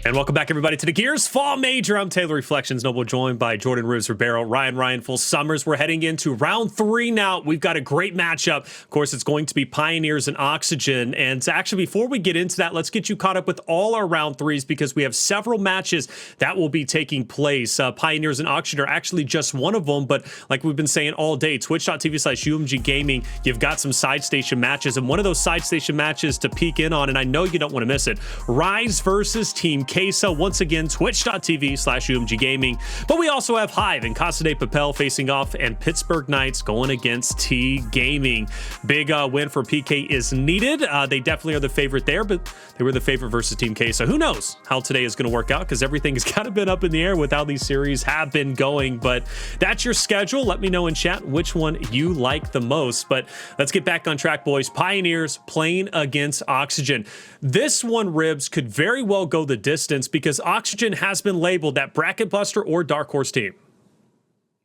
And welcome back, everybody, to the Gears Fall Major. I'm Taylor Reflections Noble, joined by Jordan Rubes Ribeiro, Ryan Full Summers. We're heading into round 3 now. We've got a great matchup. Of course, it's going to be Pioneers and Oxygen. And actually, before we get into that, let's get you caught up with all our round 3s because we have several matches that will be taking place. Pioneers and Oxygen are actually just one of them, but like we've been saying all day, twitch.tv/UMG Gaming, you've got some side station matches, and one of those side station matches to peek in on, and I know you don't want to miss it, Rise versus Team Xysho, once again, twitch.tv/UMG Gaming. But we also have Hive and Kasade Papel facing off, and Pittsburgh Knights going against T Gaming. Big win for PK is needed. They definitely are the favorite there, but they were the favorite versus Team Xysho. Who knows how today is going to work out, because everything has kind of been up in the air with how these series have been going. But that's your schedule. Let me know in chat which one you like the most. But let's get back on track, boys. Pioneers playing against Oxygen. This one, Ribs, could very well go the distance because Oxygen has been labeled that bracket buster or dark horse team.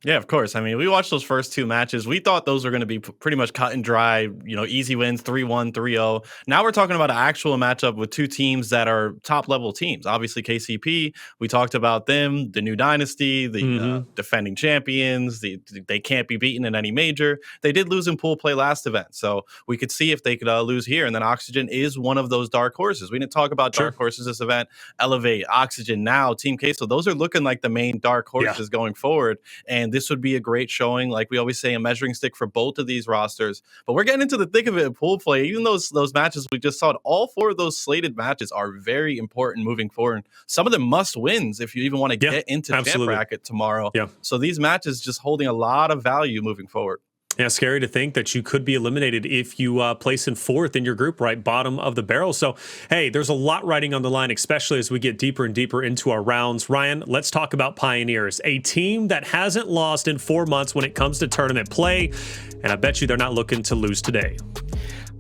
Yeah, of course. I mean, we watched those first 2 matches. We thought those were going to be pretty much cut and dry, easy wins, 3-1, 3-0. Now we're talking about an actual matchup with 2 teams that are top-level teams. Obviously, KCP, we talked about them, the new dynasty, the defending champions. They can't be beaten in any major. They did lose in pool play last event, so we could see if they could lose here. And then Oxygen is one of those dark horses. We didn't talk about dark horses this event. Elevate, Oxygen, now Team Xysho. Those are looking like the main dark horses going forward. And this would be a great showing, like we always say, a measuring stick for both of these rosters. But we're getting into the thick of it in pool play. Even those matches we just saw, all 4 of those slated matches are very important moving forward. Some of them must wins if you even want to get into champ bracket tomorrow. Yeah. So these matches just holding a lot of value moving forward. Yeah, scary to think that you could be eliminated if you place in 4th in your group, right bottom of the barrel. So, hey, there's a lot riding on the line, especially as we get deeper and deeper into our rounds. Ryan, let's talk about Pioneers, a team that hasn't lost in 4 months when it comes to tournament play, and I bet you they're not looking to lose today.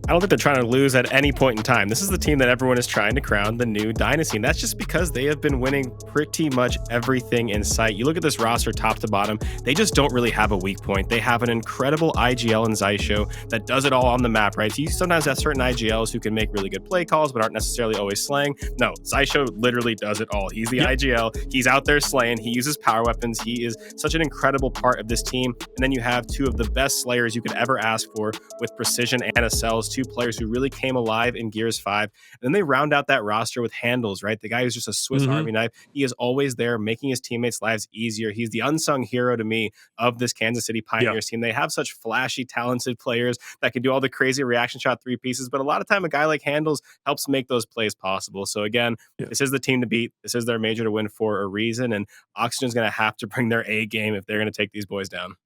I don't think they're trying to lose at any point in time. This is the team that everyone is trying to crown the new dynasty, and that's just because they have been winning pretty much everything in sight. You look at this roster top to bottom, they just don't really have a weak point. They have an incredible IGL in Xysho that does it all on the map, right? So you sometimes have certain IGLs who can make really good play calls, but aren't necessarily always slaying. No, Xysho literally does it all. He's the IGL. He's out there slaying. He uses power weapons. He is such an incredible part of this team. And then you have 2 of the best slayers you could ever ask for with Precision and Acells, 2 players who really came alive in Gears 5. And then they round out that roster with Hndles, right? The guy who's just a Swiss Army knife. He is always there making his teammates' lives easier. He's the unsung hero to me of this Kansas City Pioneers team. They have such flashy, talented players that can do all the crazy reaction shot 3 pieces, but a lot of time a guy like Hndles helps make those plays possible. So again, this is the team to beat. This is their major to win for a reason, and Oxygen's going to have to bring their A game if they're going to take these boys down.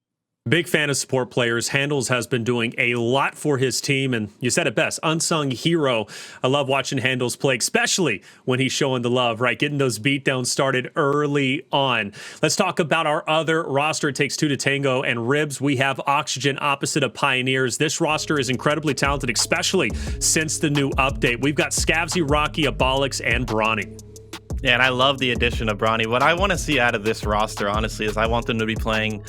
Big fan of support players. Hndles has been doing a lot for his team, and you said it best, unsung hero. I love watching Hndles play, especially when he's showing the love, right? Getting those beatdowns started early on. Let's talk about our other roster. It takes 2 to tango, and Ribs, we have Oxygen opposite of Pioneers. This roster is incredibly talented, especially since the new update. We've got Scavzy, Rocky, Abolics, and Bronny. Yeah, and I love the addition of Bronny. What I want to see out of this roster, honestly, is I want them to be playing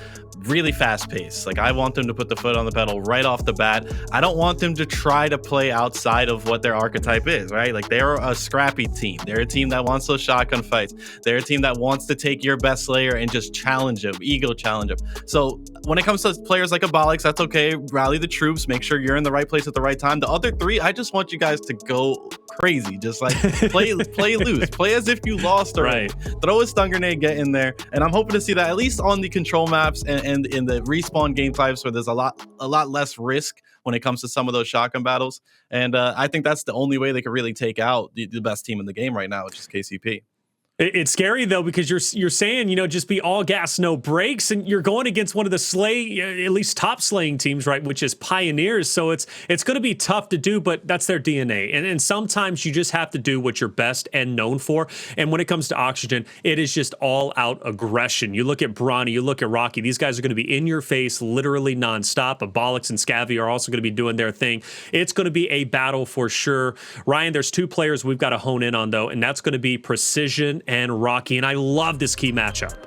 really fast paced. Like, I want them to put the foot on the pedal right off the bat. I don't want them to try to play outside of what their archetype is, right? Like, they're a scrappy team. They're a team that wants those shotgun fights. They're a team that wants to take your best slayer and just challenge them, ego challenge them. So when it comes to players like Abolics, that's okay. Rally the troops, make sure you're in the right place at the right time. The other 3, I just want you guys to go crazy. Just like play loose, play as if you lost already. Throw a stun grenade, get in there. And I'm hoping to see that at least on the control maps and in the respawn game types where there's a lot less risk when it comes to some of those shotgun battles. And I think that's the only way they could really take out the best team in the game right now, which is KCP. It's scary, though, because you're saying, just be all gas, no brakes, and you're going against one of the at least top slaying teams, right, which is Pioneers. So it's going to be tough to do, but that's their DNA. And sometimes you just have to do what you're best and known for. And when it comes to Oxygen, it is just all-out aggression. You look at Bronny, you look at Rocky. These guys are going to be in your face literally nonstop. Abolics and Scavzy are also going to be doing their thing. It's going to be a battle for sure. Ryan, there's 2 players we've got to hone in on, though, and that's going to be Precision and Rocky, and I love this key matchup.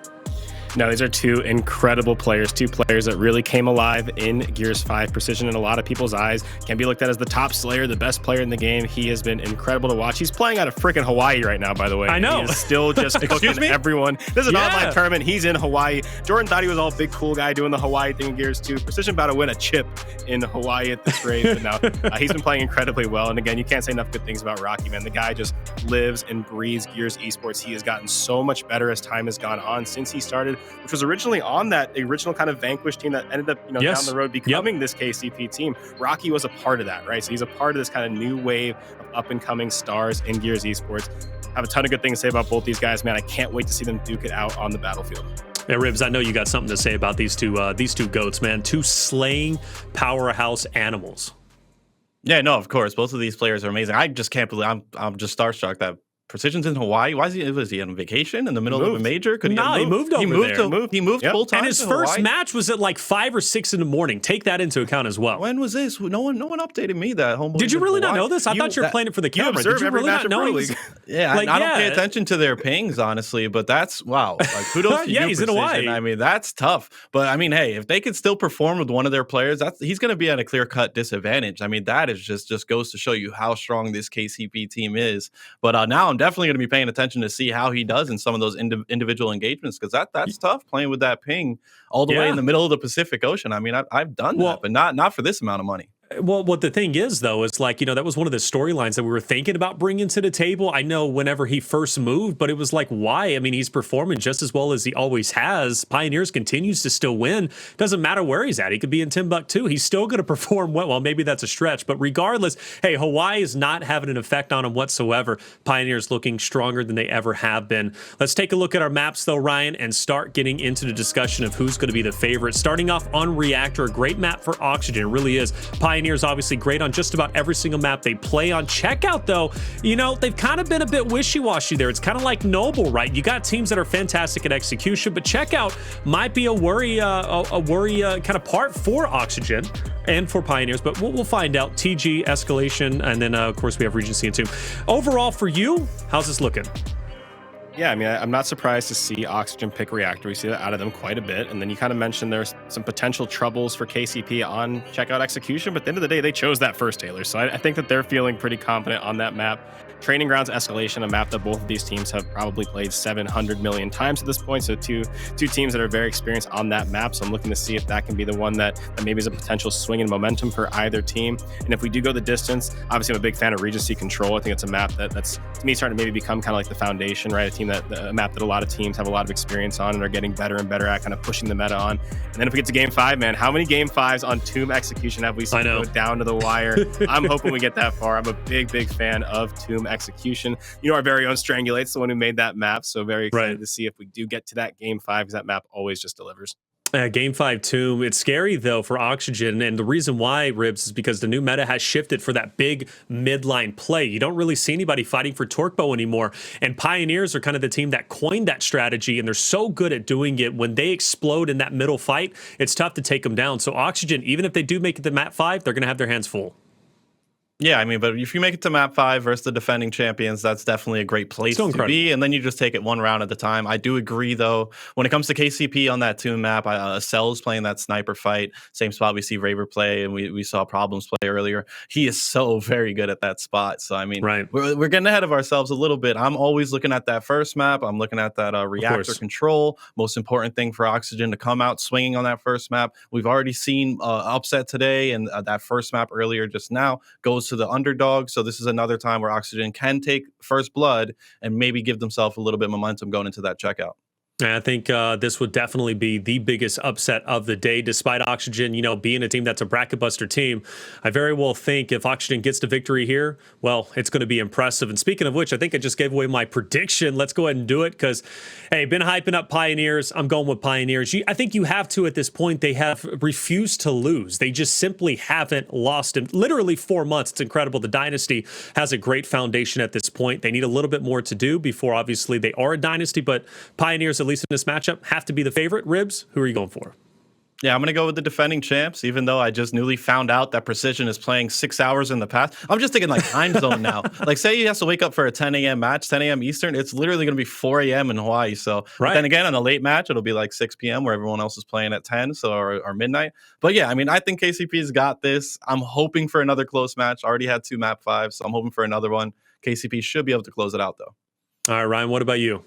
No, these are two incredible players, two players that really came alive in Gears 5. Precision in a lot of people's eyes can be looked at as the top slayer, the best player in the game. He has been incredible to watch. He's playing out of freaking Hawaii right now, by the way. I know. He is still just cooking everyone. This is an online tournament. He's in Hawaii. Jordan thought he was all big cool guy doing the Hawaii thing in Gears 2. Precision about to win a chip in Hawaii at this race. But now he's been playing incredibly well. And again, you can't say enough good things about Rocky, man. The guy just lives and breathes Gears Esports. He has gotten so much better as time has gone on since he started, which was originally on that original kind of Vanquish team that ended up, down the road becoming this KCP team. Rocky was a part of that, right? So he's a part of this kind of new wave of up-and-coming stars in Gears Esports. I have a ton of good things to say about both these guys, man. I can't wait to see them duke it out on the battlefield. Yeah, Ribs, I know you got something to say about these two goats, man. Two slaying powerhouse animals. Yeah, no, of course. Both of these players are amazing. I just can't believe I'm just starstruck that Precision's in Hawaii. Why was he on vacation in the middle of a major? He moved over there. He moved full time. And his first match was at like 5 or 6 in the morning. Take that into account as well. When was this? No one updated me that. Did you really not know this? I thought you were playing it for the camera. Did you really not know? Yeah, I don't pay attention to their pings, honestly, but that's wow. Like kudos to you, he's Precision. in Hawaii. I mean, that's tough. But I mean, hey, if they could still perform with one of their players, he's going to be at a clear-cut disadvantage. I mean, that is just goes to show you how strong this KCP team is. But now I'm definitely going to be paying attention to see how he does in some of those individual engagements, because that's tough playing with that ping all the way in the middle of the Pacific Ocean. I mean, I've done that, but not for this amount of money. Well, what the thing is, though, is like, that was one of the storylines that we were thinking about bringing to the table. I know whenever he first moved, but it was like, why? I mean, he's performing just as well as he always has. Pioneers continues to still win. Doesn't matter where he's at. He could be in Timbuktu. He's still going to perform well. Well, maybe that's a stretch, but regardless, hey, Hawaii is not having an effect on him whatsoever. Pioneers looking stronger than they ever have been. Let's take a look at our maps, though, Ryan, and start getting into the discussion of who's going to be the favorite. Starting off on Reactor, a great map for Oxygen. It really is. Pioneers obviously great on just about every single map they play on. Checkout, though, they've kind of been a bit wishy-washy there. It's kind of like Noble, right? You got teams that are fantastic at execution, but Checkout might be a worry kind of part for Oxygen and for Pioneers, but we'll find out. TG, Escalation, and then, of course, we have Regency and Tomb. Overall, for you, how's this looking? Yeah, I mean, I'm not surprised to see Oxygen pick Reactor. We see that out of them quite a bit. And then you kind of mentioned there's some potential troubles for KCP on checkout execution, but at the end of the day, they chose that first, Taylor. So I think that they're feeling pretty confident on that map. Training Grounds Escalation, a map that both of these teams have probably played 700 million times at this point. So two teams that are very experienced on that map. So I'm looking to see if that can be the one that maybe is a potential swing in momentum for either team. And if we do go the distance, obviously I'm a big fan of Regency Control. I think it's a map that's, to me, starting to maybe become kind of like the foundation, right? A map that a lot of teams have a lot of experience on and are getting better and better at kind of pushing the meta on. And then if we get to Game 5, man, how many Game 5s on Tomb execution have we seen go down to the wire? I'm hoping we get that far. I'm a big fan of Tomb execution. Our very own Strangulate's the one who made that map, so very excited to see if we do get to that Game 5, because that map always just delivers. Game 5 Tomb. It's scary, though, for Oxygen, and the reason why, Ribs, is because the new meta has shifted for that big midline play. You don't really see anybody fighting for Torque Bow anymore, and Pioneers are kind of the team that coined that strategy, and they're so good at doing it. When they explode in that middle fight, it's tough to take them down. So Oxygen, even if they do make it to map 5, they're going to have their hands full. Yeah, I mean, but if you make it to map 5 versus the defending champions, that's definitely a great place to be, and then you just take it one round at a time. I do agree, though, when it comes to KCP on that Tomb map, Acells playing that sniper fight, same spot we see Raver play, and we saw Problems play earlier. He is so very good at that spot. So, I mean, we're getting ahead of ourselves a little bit. I'm always looking at that first map. I'm looking at that Reactor Control. Most important thing for Oxygen to come out swinging on that first map. We've already seen upset today, and that first map earlier just now goes to the underdog. So this is another time where Oxygen can take first blood and maybe give themselves a little bit of momentum going into that checkout. I think this would definitely be the biggest upset of the day, despite Oxygen, being a team that's a bracket buster team. I very well think if Oxygen gets the victory here, well, it's going to be impressive. And speaking of which, I think I just gave away my prediction. Let's go ahead and do it because, hey, been hyping up Pioneers. I'm going with Pioneers. I think you have to at this point. They have refused to lose. They just simply haven't lost in literally 4 months. It's incredible. The Dynasty has a great foundation at this point. They need a little bit more to do before, obviously, they are a Dynasty, but Pioneers, at least in this matchup, have to be the favorite. Ribs, who are you going for? Yeah, I'm going to go with the defending champs, even though I just newly found out that Precision is playing 6 hours in the past. I'm just thinking like time zone now. Like say he has to wake up for a 10 a.m. match, 10 a.m. Eastern, it's literally going to be 4 a.m. in Hawaii. So but then again, on a late match, it'll be like 6 p.m. where everyone else is playing at 10 or midnight. But yeah, I mean, I think KCP's got this. I'm hoping for another close match. Already had 2 map 5s, so I'm hoping for another one. KCP should be able to close it out, though. All right, Ryan, what about you?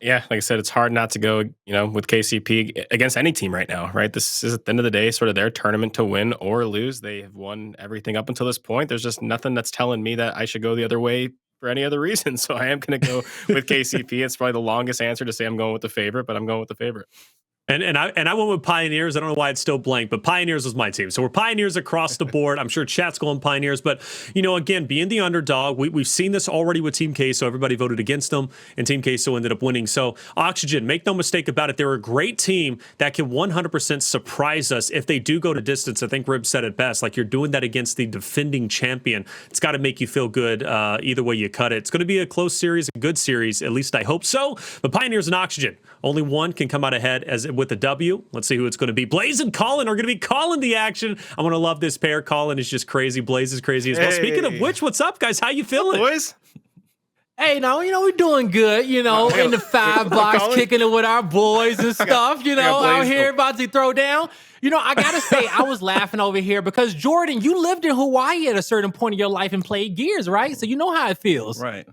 Yeah, like I said, it's hard not to go, with KCP against any team right now, right? This is at the end of the day sort of their tournament to win or lose. They have won everything up until this point. There's just nothing that's telling me that I should go the other way for any other reason. So I am going to go with KCP. It's probably the longest answer to say I'm going with the favorite, but I'm going with the favorite. And I went with Pioneers. I don't know why it's still blank, but Pioneers was my team. So we're Pioneers across the board. I'm sure chat's going Pioneers. But, again, being the underdog, we've seen this already with Team Queso. Everybody voted against them, and Team Queso ended up winning. So Oxygen, make no mistake about it. They're a great team that can 100% surprise us if they do go to distance. I think Rib said it best. Like, you're doing that against the defending champion. It's got to make you feel good either way you cut it. It's going to be a close series, a good series. At least I hope so. But Pioneers and Oxygen, only one can come out ahead with a W. Let's see who it's going to be. Blaze and Colin are going to be calling the action. I'm going to love this pair. Colin is just crazy. Blaze is crazy as well. Hey. Speaking of which, what's up, guys? How you feeling? Boys? Hey, now, we're doing good, in the 5 box, kicking it with our boys and stuff, out here about to throw down. I got to say, I was laughing over here because, Jordan, you lived in Hawaii at a certain point in your life and played Gears, right? So you know how it feels. Right.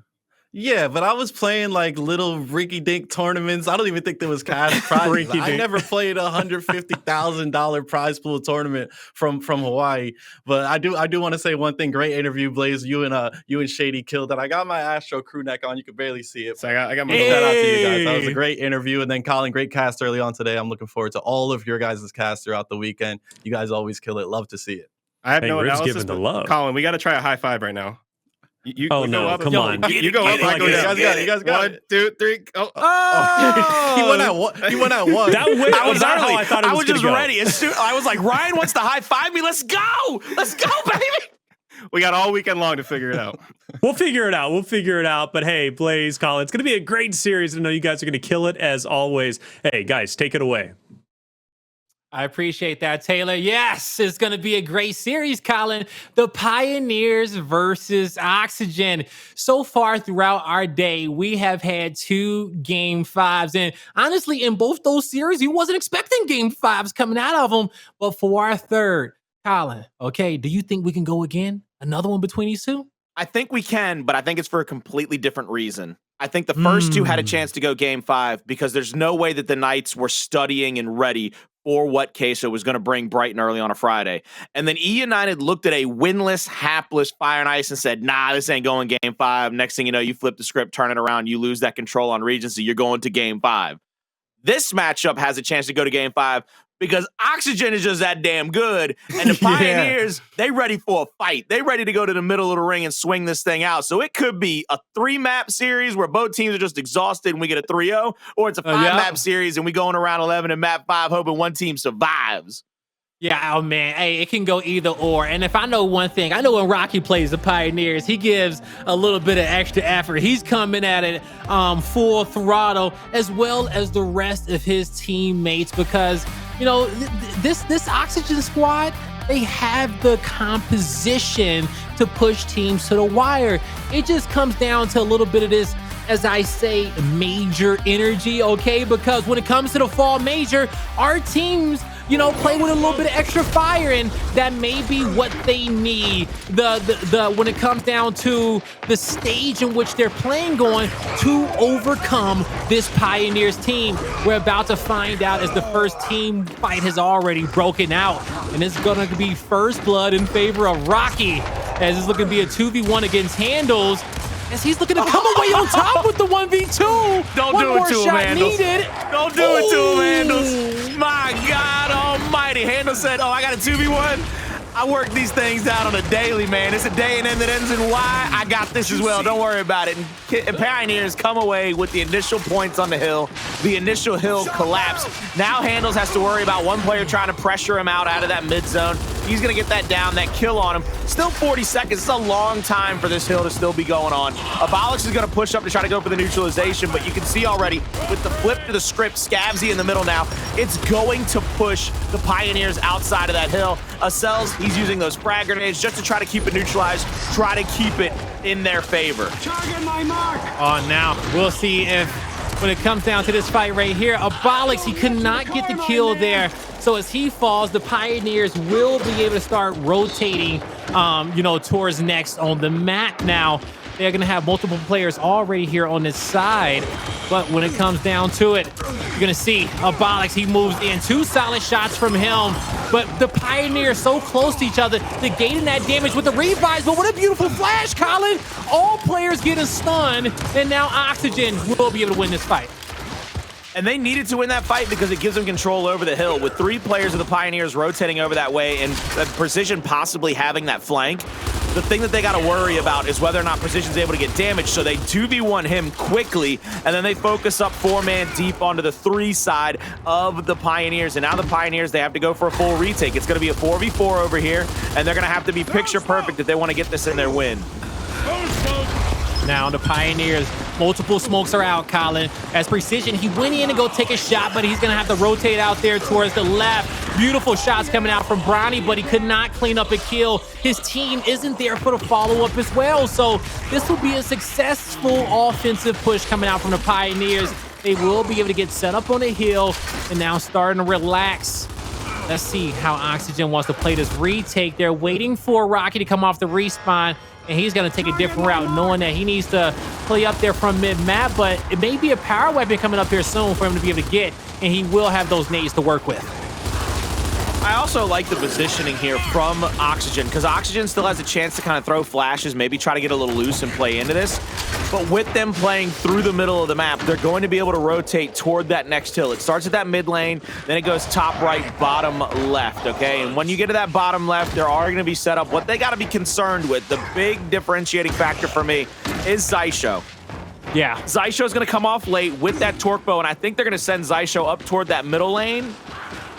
Yeah, but I was playing like little rinky-dink tournaments. I don't even think there was cash prizes. I never played a $150,000 prize pool tournament from Hawaii. But I do want to say one thing. Great interview, Blaze. You and Shady killed it. I got my Astro crew neck on. You could barely see it. So I got my Shout out to you guys. That was a great interview. And then Colin, great cast early on today. I'm looking forward to all of your guys' cast throughout the weekend. You guys always kill it. Love to see it. I have no analysis, giving the love. Colin, we got to try a high five right now. Oh no! Come on, you go up. I go down. You guys got it. 1, 2, 3. Oh. He went at one. He went at one. That win, I was not how I thought it was. I was just ready. I was like, Ryan wants to high five me. Let's go, baby. We got all weekend long to figure it out. We'll figure it out. But hey, Blaze, Colin, it's going to be a great series. I know you guys are going to kill it as always. Hey, guys, take it away. I appreciate that, Taylor. Yes, it's going to be a great series, Colin. The Pioneers versus Oxygen. So far throughout our day, we have had 2 Game 5s. And honestly, in both those series, we wasn't expecting Game 5s coming out of them. But for our third, Colin, okay, do you think we can go again? Another one between these two? I think we can, but I think it's for a completely different reason. I think the first 2 had a chance to go Game 5 because there's no way that the Knights were studying and ready for what Queso was going to bring bright and early on a Friday. And then E United looked at a winless, hapless Fire and Ice and said, nah, this ain't going Game 5. Next thing you know, you flip the script, turn it around, you lose that control on Regency, you're going to Game 5. This matchup has a chance to go to Game 5 because Oxygen is just that damn good. And the Pioneers, they ready for a fight. They ready to go to the middle of the ring and swing this thing out. So it could be a 3-map series where both teams are just exhausted and we get a 3-0, or it's a 5-map series and we go in around 11 and map 5 hoping one team survives. Yeah, oh man, hey, it can go either or. And if I know one thing, I know when Rocky plays the Pioneers, he gives a little bit of extra effort. He's coming at it full throttle, as well as the rest of his teammates, because this Oxygen squad, they have the composition to push teams to the wire. It just comes down to a little bit of this, as I say, major energy, okay? Because when it comes to the fall major, our teams play with a little bit of extra fire, and that may be what they need. The when it comes down to the stage in which they're playing on to overcome this Pioneers team. We're about to find out as the first team fight has already broken out, and it's going to be first blood in favor of Rocky, as it's looking to be a 2v1 against Hndles, as he's looking to come away on top with the 1v2. Don't do it to him, Hndles. Don't do it to him, Hndles. My God almighty. Hndles said, I got a 2v1. I work these things out on a daily, man. It's a day and end that ends in Y. I got this as well. Don't worry about it. And Pioneers come away with the initial points on the hill. The initial hill collapse. Now Hndles has to worry about one player trying to pressure him out of that mid zone. He's going to get that down, that kill on him. Still 40 seconds. It's a long time for this hill to still be going on. Abolics is going to push up to try to go for the neutralization, but you can see already with the flip to the script, Scavzy in the middle now, it's going to push the Pioneers outside of that hill. Acells, he's using those frag grenades just to try to keep it neutralized, try to keep it in their favor. Target my mark. Oh, now we'll see if when it comes down to this fight right here, Abolics, he could not get the kill there. So as he falls, the Pioneers will be able to start rotating, towards next on the map now. They're going to have multiple players already here on this side. But when it comes down to it, you're going to see Abolics, he moves in. 2 solid shots from him. But the Pioneers so close to each other, negating that damage with the revives. But what a beautiful flash, Colin. All players getting stunned. And now Oxygen will be able to win this fight. And they needed to win that fight because it gives them control over the hill. With 3 players of the Pioneers rotating over that way and Precision possibly having that flank, the thing that they got to worry about is whether or not Precision's able to get damaged. So they 2v1 him quickly, and then they focus up 4-man deep onto the 3 side of the Pioneers. And now the Pioneers, they have to go for a full retake. It's going to be a 4v4 over here, and they're going to have to be picture perfect if they want to get this in their win. Now the Pioneers, multiple smokes are out, Colin. As Precision, he went in to go take a shot, but he's going to have to rotate out there towards the left. Beautiful shots coming out from Bronny, but he could not clean up a kill. His team isn't there for the follow-up as well, so this will be a successful offensive push coming out from the Pioneers. They will be able to get set up on the hill and now starting to relax. Let's see how Oxygen wants to play this retake. They're waiting for Rocky to come off the respawn, and he's going to take a different route, knowing that he needs to play up there from mid-map, but it may be a power weapon coming up here soon for him to be able to get, and he will have those nades to work with. I also like the positioning here from Oxygen because Oxygen still has a chance to kind of throw flashes, maybe try to get a little loose and play into this. But with them playing through the middle of the map, they're going to be able to rotate toward that next hill. It starts at that mid lane, then it goes top right, bottom left, okay? And when you get to that bottom left, there are going to be set up. What they got to be concerned with, the big differentiating factor for me, is Xysho. Yeah. Xysho's going to come off late with that torque bow, and I think they're going to send Xysho up toward that middle lane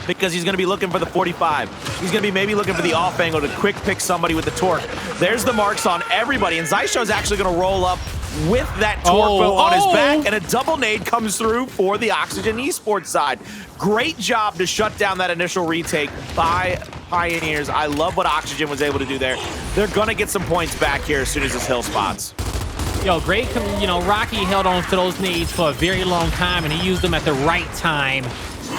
because he's going to be looking for the 45. He's going to be maybe looking for the off angle to quick pick somebody with the torque. There's the marks on everybody, and Xysho's actually going to roll up with that torque bow on his back, and a double nade comes through for the Oxygen Esports side. Great job to shut down that initial retake by Pioneers. I love what Oxygen was able to do there. They're going to get some points back here as soon as this hill spots. Yo, great, Rocky held on to those nades for a very long time, and he used them at the right time.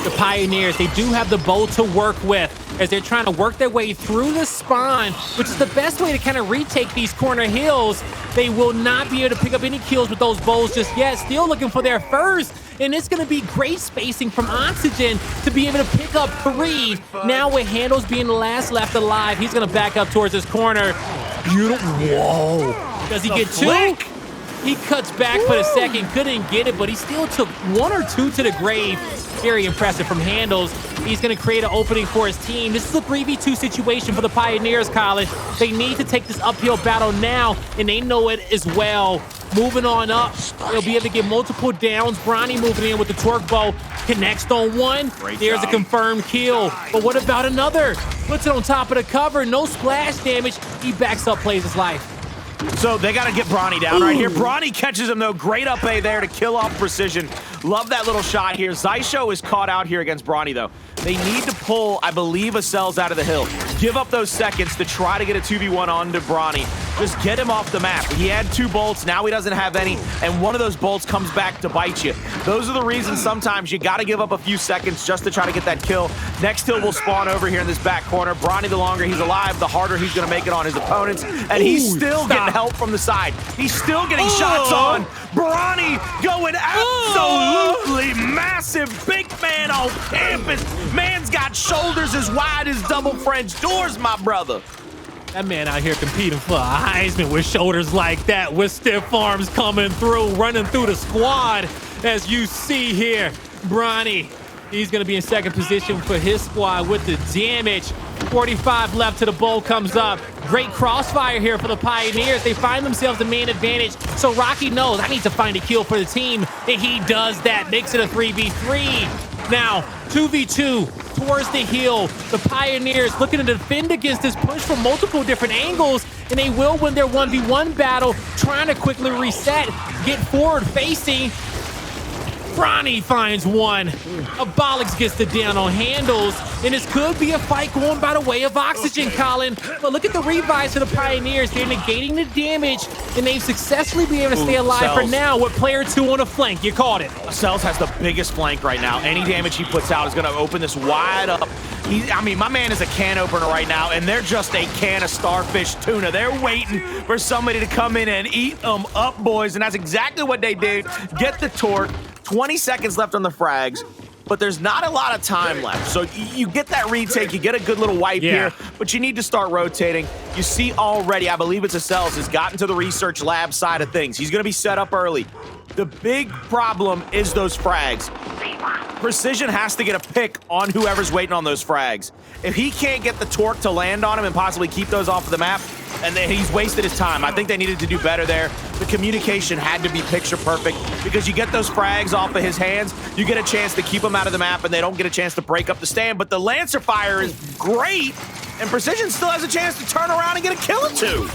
The Pioneers, they do have the bow to work with as they're trying to work their way through the spawn, which is the best way to kind of retake these corner hills. They will not be able to pick up any kills with those bows just yet. Still looking for their first, and it's going to be great spacing from Oxygen to be able to pick up 3. Now with Hndles being the last left alive, he's going to back up towards his corner. Beautiful. Whoa. Does he get 2? He cuts back for the second, couldn't get it, but he still took 1 or 2 to the grave. Very impressive from Hndles. He's going to create an opening for his team. This is a 3v2 situation for the Pioneers, Colin. They need to take this uphill battle now, and they know it as well. Moving on up, they'll be able to get multiple downs. Bronny moving in with the torque bow. Connects on 1. There's a confirmed kill. But what about another? Puts it on top of the cover. No splash damage. He backs up, plays his life. So they got to get Bronny down right here. Bronny catches him, though. Great up A there to kill off Precision. Love that little shot here. Xysho is caught out here against Bronny, though. They need to pull, I believe, Acells out of the hill. Give up those seconds to try to get a 2v1 onto Bronny. Just get him off the map. He had 2 bolts. Now he doesn't have any, and one of those bolts comes back to bite you. Those are the reasons sometimes you got to give up a few seconds just to try to get that kill. Next hill will spawn over here in this back corner. Bronny, the longer he's alive, the harder he's going to make it on his opponents, and he's still getting help from the side. He's still getting shots on. Bronny going absolutely massive. Big man on campus. Man's got shoulders as wide as double French doors, my brother. That man out here competing for a Heisman with shoulders like that, with stiff arms coming through, running through the squad. As you see here, Bronny, he's going to be in second position for his squad with the damage. 45 left to the bowl comes up. Great crossfire here for the Pioneers. They find themselves the main advantage. So Rocky knows, I need to find a kill for the team. And he does that, makes it a 3v3. Now, 2v2. towards the hill. The Pioneers looking to defend against this push from multiple different angles, and they will win their 1v1 battle, trying to quickly reset, get forward facing. Bronny finds one. Abolics gets the down on Hndles, and this could be a fight going by the way of Oxygen, Colin. But look at the revives for the Pioneers. They're negating the damage, and they've successfully been able to stay alive for now with player 2 on the flank. You called it. Acells has the biggest flank right now. Any damage he puts out is going to open this wide up. I mean, my man is a can opener right now, and they're just a can of starfish tuna. They're waiting for somebody to come in and eat them up, boys, and that's exactly what they did. Get the torque. 20 seconds left on the frags, but there's not a lot of time left. So you get that retake, you get a good little wipe here, but you need to start rotating. You see already, I believe it's Acells, has gotten to the research lab side of things. He's going to be set up early. The big problem is those frags. Precision has to get a pick on whoever's waiting on those frags. If he can't get the torque to land on him and possibly keep those off of the map, and then he's wasted his time. I think they needed to do better there. The communication had to be picture perfect because you get those frags off of his hands, you get a chance to keep him out of the map, and they don't get a chance to break up the stand. But the Lancer fire is great, and Precision still has a chance to turn around and get a kill or two.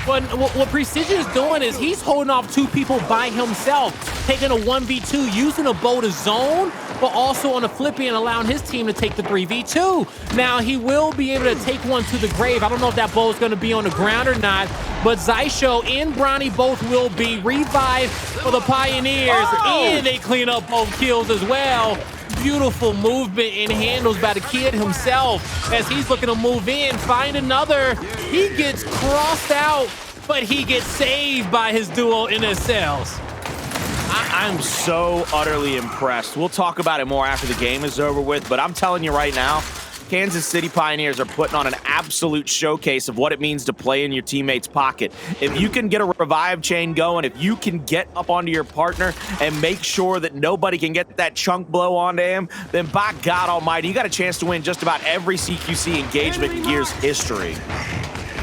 What Precision is doing is he's holding off 2 people by himself, taking a 1v2, using a bow to zone, but also on the flip end, allowing his team to take the 3v2. Now, he will be able to take one to the grave. I don't know if that bow is going to be on the ground or not, but Xysho and Bronny both will be revived for the Pioneers, and they clean up both kills as well. Beautiful movement in Hndles by the kid himself as he's looking to move in, find another. He gets crossed out, but he gets saved by his duo in Acells. I'm so utterly impressed. We'll talk about it more after the game is over with, but I'm telling you right now, Kansas City Pioneers are putting on an absolute showcase of what it means to play in your teammate's pocket. If you can get a revive chain going, if you can get up onto your partner and make sure that nobody can get that chunk blow onto him, then by God almighty, you got a chance to win just about every CQC engagement in Gears history.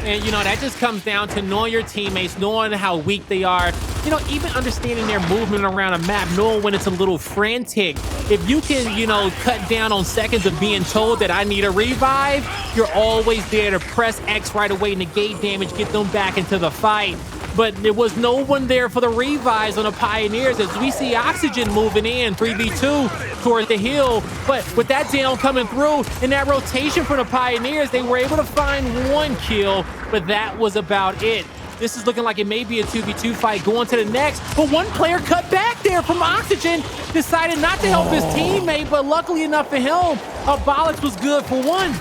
And, you know, that just comes down to knowing your teammates, knowing how weak they are, you know, even understanding their movement around a map, knowing when it's a little frantic. If you can, you know, cut down on seconds of being told that I need a revive, you're always there to press X right away, negate damage, get them back into the fight. But there was no one there for the revives on the Pioneers as we see Oxygen moving in 3v2 toward the hill. But with that down coming through and that rotation for the Pioneers, they were able to find 1 kill, but that was about it. This is looking like it may be a 2v2 fight going to the next, but one player cut back there from Oxygen, decided not to help his teammate, but luckily enough for him, Abolics was good for 1.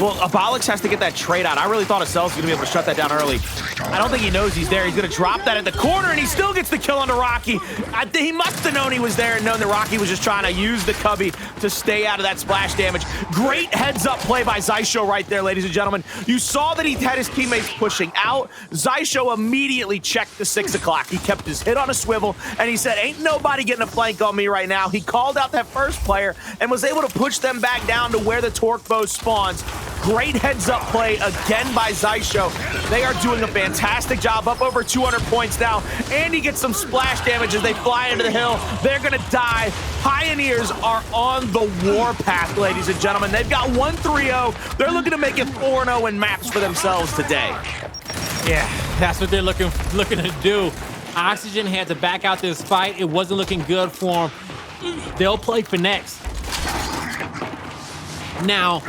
Well, Abolics has to get that trade out. I really thought Acells was going to be able to shut that down early. I don't think he knows he's there. He's going to drop that at the corner, and he still gets the kill onto Rocky. He must have known he was there and known that Rocky was just trying to use the cubby to stay out of that splash damage. Great heads-up play by Xysho right there, ladies and gentlemen. You saw that he had his teammates pushing out. Xysho immediately checked the 6 o'clock. He kept his head on a swivel, and he said, ain't nobody getting a flank on me right now. He called out that first player and was able to push them back down to where the torque bow spawns. Great heads-up play again by Xysho. They are doing a fantastic job, up over 200 points now. And he gets some splash damage as they fly into the hill. They're going to die. Pioneers are on the warpath, ladies and gentlemen. They've got 1-3-0. They're looking to make it 4-0 in maps for themselves today. Yeah, that's what they're looking to do. Oxygen had to back out this fight. It wasn't looking good for them. They'll play for next. Now,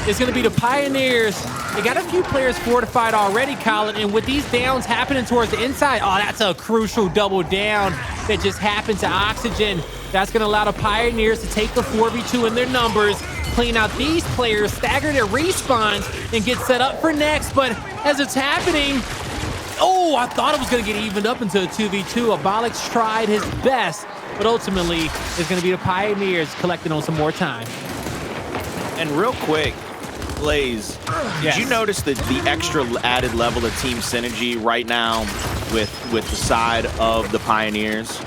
it's going to be the Pioneers. They got a few players fortified already, Colin, and with these downs happening towards the inside, oh, that's a crucial double down that just happened to Oxygen. That's going to allow the Pioneers to take the 4v2 in their numbers, clean out these players, stagger their respawns, and get set up for next. But as it's happening, oh, I thought it was going to get evened up into a 2v2. Abolics tried his best, but ultimately, it's going to be the Pioneers collecting on some more time. And real quick, Blaze, did you notice the extra added level of team synergy right now with the side of the Pioneers?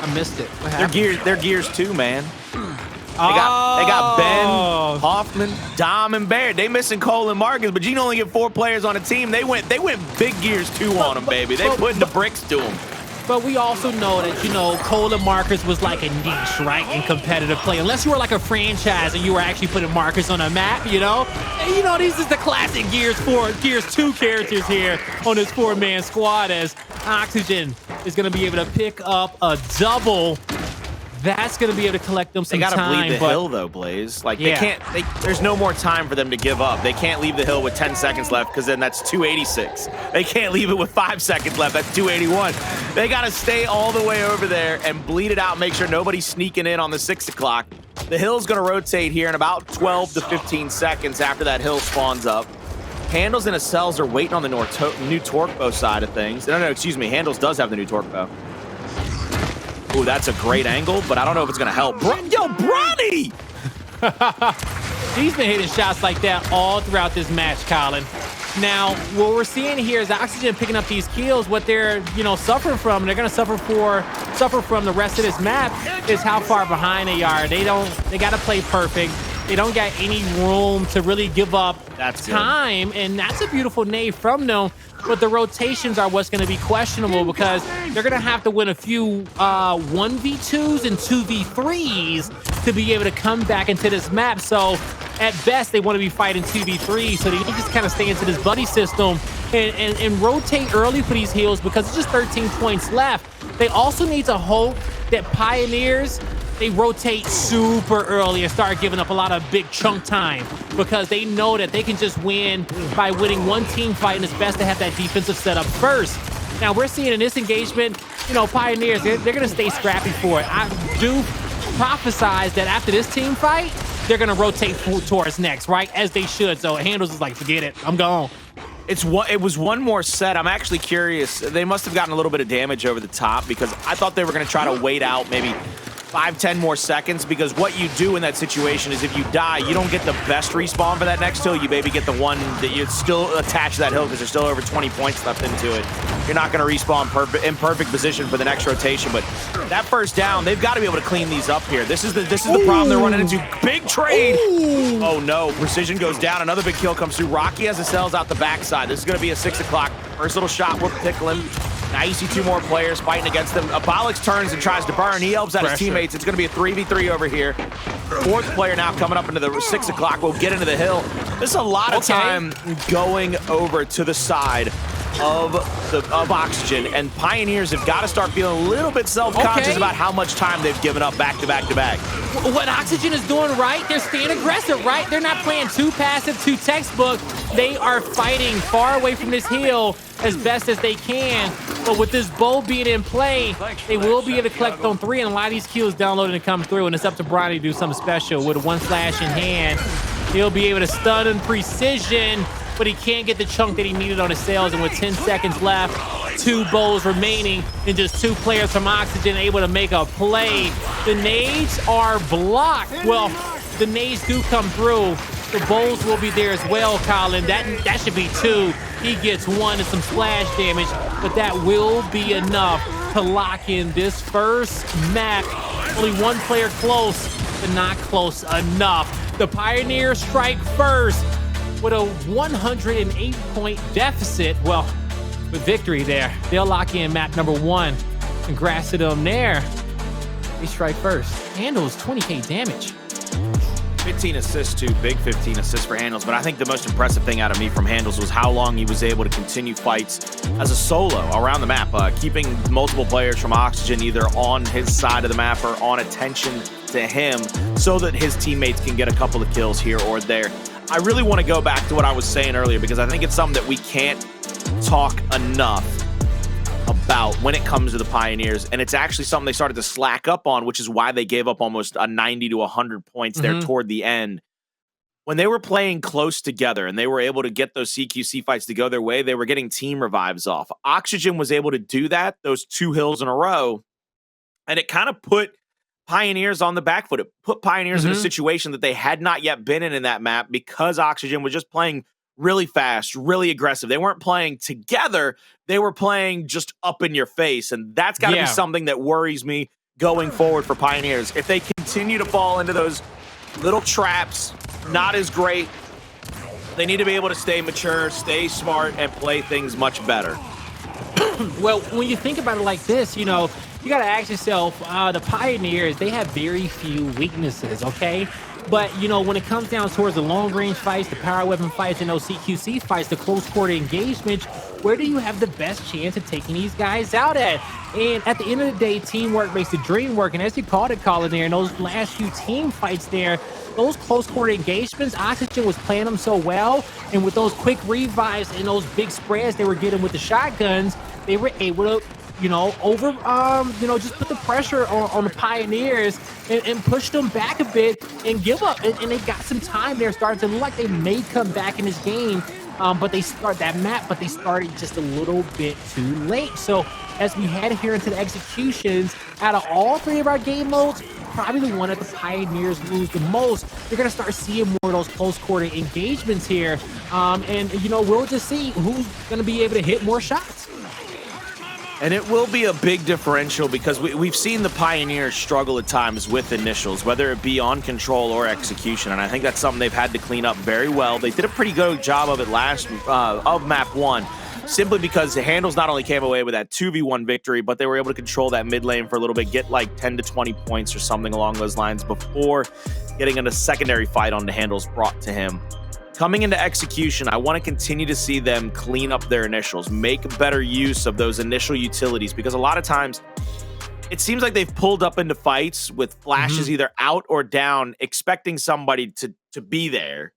I missed it. What happened? They're gears too, man. They got Ben, Hoffman, Dom, and Baird. They missing Cole and Marcus, but you can only get 4 players on a team. They went big gears too on them, baby. They putting the bricks to them. But we also know that, you know, cola markers was like a niche, right, in competitive play. Unless you were like a franchise and you were actually putting markers on a map, you know? And, you know, these is the classic Gears 2 characters here on this 4-man squad, as Oxygen is going to be able to pick up a double. That's going to be able to collect them some time. They got to bleed the hill, though, Blaze. Like, they can't, there's no more time for them to give up. They can't leave the hill with 10 seconds left, because then that's 286. They can't leave it with 5 seconds left. That's 281. They got to stay all the way over there and bleed it out, make sure nobody's sneaking in on the 6 o'clock. The hill's going to rotate here in about 12 to 15 seconds after that hill spawns up. Hndles and Acells are waiting on the new torque bow side of things. No, excuse me. Hndles does have the new torque bow. Ooh, that's a great angle, but I don't know if it's going to help. Yo, Bronny! He's been hitting shots like that all throughout this match, Colin. Now, what we're seeing here is Oxygen picking up these kills. What they're, you know, suffering from, and they're going to suffer from the rest of this map, is how far behind they are. They got to play perfect. They don't got any room to really give up time, and that's a beautiful nade from them. But the rotations are what's going to be questionable, because they're going to have to win a few 1v2s and 2v3s to be able to come back into this map. So at best, they want to be fighting 2v3, so they need to just kind of stay into this buddy system and rotate early for these heals, because it's just 13 points left. They also need to hope that Pioneers, they rotate super early and start giving up a lot of big chunk time, because they know that they can just win by winning one team fight, and it's best to have that defensive setup first. Now, we're seeing in this engagement, you know, Pioneers, they're going to stay scrappy for it. I do prophesize that after this team fight, they're going to rotate towards next, right? As they should. So Hndles is like, forget it, I'm gone. It was one more set. I'm actually curious. They must have gotten a little bit of damage over the top, because I thought they were going to try to wait out maybe 5-10 more seconds, because what you do in that situation is if you die, you don't get the best respawn for that next hill. You maybe get the one that you still attach to that hill, because there's still over 20 points left into it. You're not going to respawn in perfect position for the next rotation, but that first down, they've got to be able to clean these up here. This is the problem they're running into. Big trade. Ooh. Oh no, Precision goes down. Another big kill comes through. Rocky has Acells out the backside. This is going to be a 6 o'clock. First little shot will tickle him. Now you see two more players fighting against them. Abolics turns and tries to burn. He helps out his teammates. It's going to be a 3v3 over here. Fourth player now coming up into the 6 o'clock. We'll get into the hill. This is a lot of time going over to the side of Oxygen, and Pioneers have got to start feeling a little bit self-conscious about how much time they've given up back to back to back. What Oxygen is doing right, they're staying aggressive, right? They're not playing too passive, too textbook. They are fighting far away from this hill as best as they can. But with this bow being in play, they will be able to collect on 3, and a lot of these kills downloaded and come through, and it's up to Bronny to do something special with a 1 flash in hand. He'll be able to stun in precision, but he can't get the chunk that he needed on Acells, and with 10 seconds left, 2 bows remaining, and just 2 players from Oxygen able to make a play. The nades are blocked. Well, the nades do come through. The bows will be there as well, Colin. That should be 2. He gets 1 and some splash damage, but that will be enough to lock in this first map. Only 1 player close, but not close enough. The Pioneers strike first with a 108-point deficit. Well, with victory there, they'll lock in map number 1. Congrats to them there. They strike first. Hndles 20k damage. 15 assists too, big 15 assists for Hndles, but I think the most impressive thing out of me from Hndles was how long he was able to continue fights as a solo around the map, keeping multiple players from Oxygen either on his side of the map or on attention to him so that his teammates can get a couple of kills here or there. I really want to go back to what I was saying earlier, because I think it's something that we can't talk enough about when it comes to the Pioneers, and it's actually something they started to slack up on, which is why they gave up almost a 90 to 100 points there toward the end. When they were playing close together and they were able to get those CQC fights to go their way, they were getting team revives off. Oxygen was able to do that, those 2 hills in a row, and it kind of put Pioneers on the back foot. It put Pioneers in a situation that they had not yet been in that map, because Oxygen was just playing really fast, really aggressive. They weren't playing together. They were playing just up in your face. And that's got to be something that worries me going forward for Pioneers. If they continue to fall into those little traps, not as great, they need to be able to stay mature, stay smart, and play things much better. Well, when you think about it like this, you know, you got to ask yourself, the Pioneers, they have very few weaknesses, okay? But, you know, when it comes down towards the long-range fights, the power weapon fights, and those CQC fights, the close-quarter engagements, where do you have the best chance of taking these guys out at? And at the end of the day, teamwork makes the dream work. And as you called it, Colin, there, in those last few team fights there, those close-quarter engagements, Oxygen was playing them so well. And with those quick revives and those big spreads they were getting with the shotguns, they were able to, you know, just put the pressure on the Pioneers and push them back a bit and give up. And they got some time there, starting to look like they may come back in this game. But they started just a little bit too late. So as we head here into the executions, out of all three of our game modes, probably the one that the Pioneers lose the most. You're going to start seeing more of those close quarter engagements here. And, you know, we'll just see who's going to be able to hit more shots. And it will be a big differential because we've seen the Pioneers struggle at times with initials, whether it be on control or execution. And I think that's something they've had to clean up very well. They did a pretty good job of it of map 1, simply because the Hndles not only came away with that 2v1 victory, but they were able to control that mid lane for a little bit, get like 10 to 20 points or something along those lines before getting in a secondary fight on the Hndles brought to him. Coming into execution, I want to continue to see them clean up their initials, make better use of those initial utilities, because a lot of times it seems like they've pulled up into fights with flashes either out or down, expecting somebody to be there.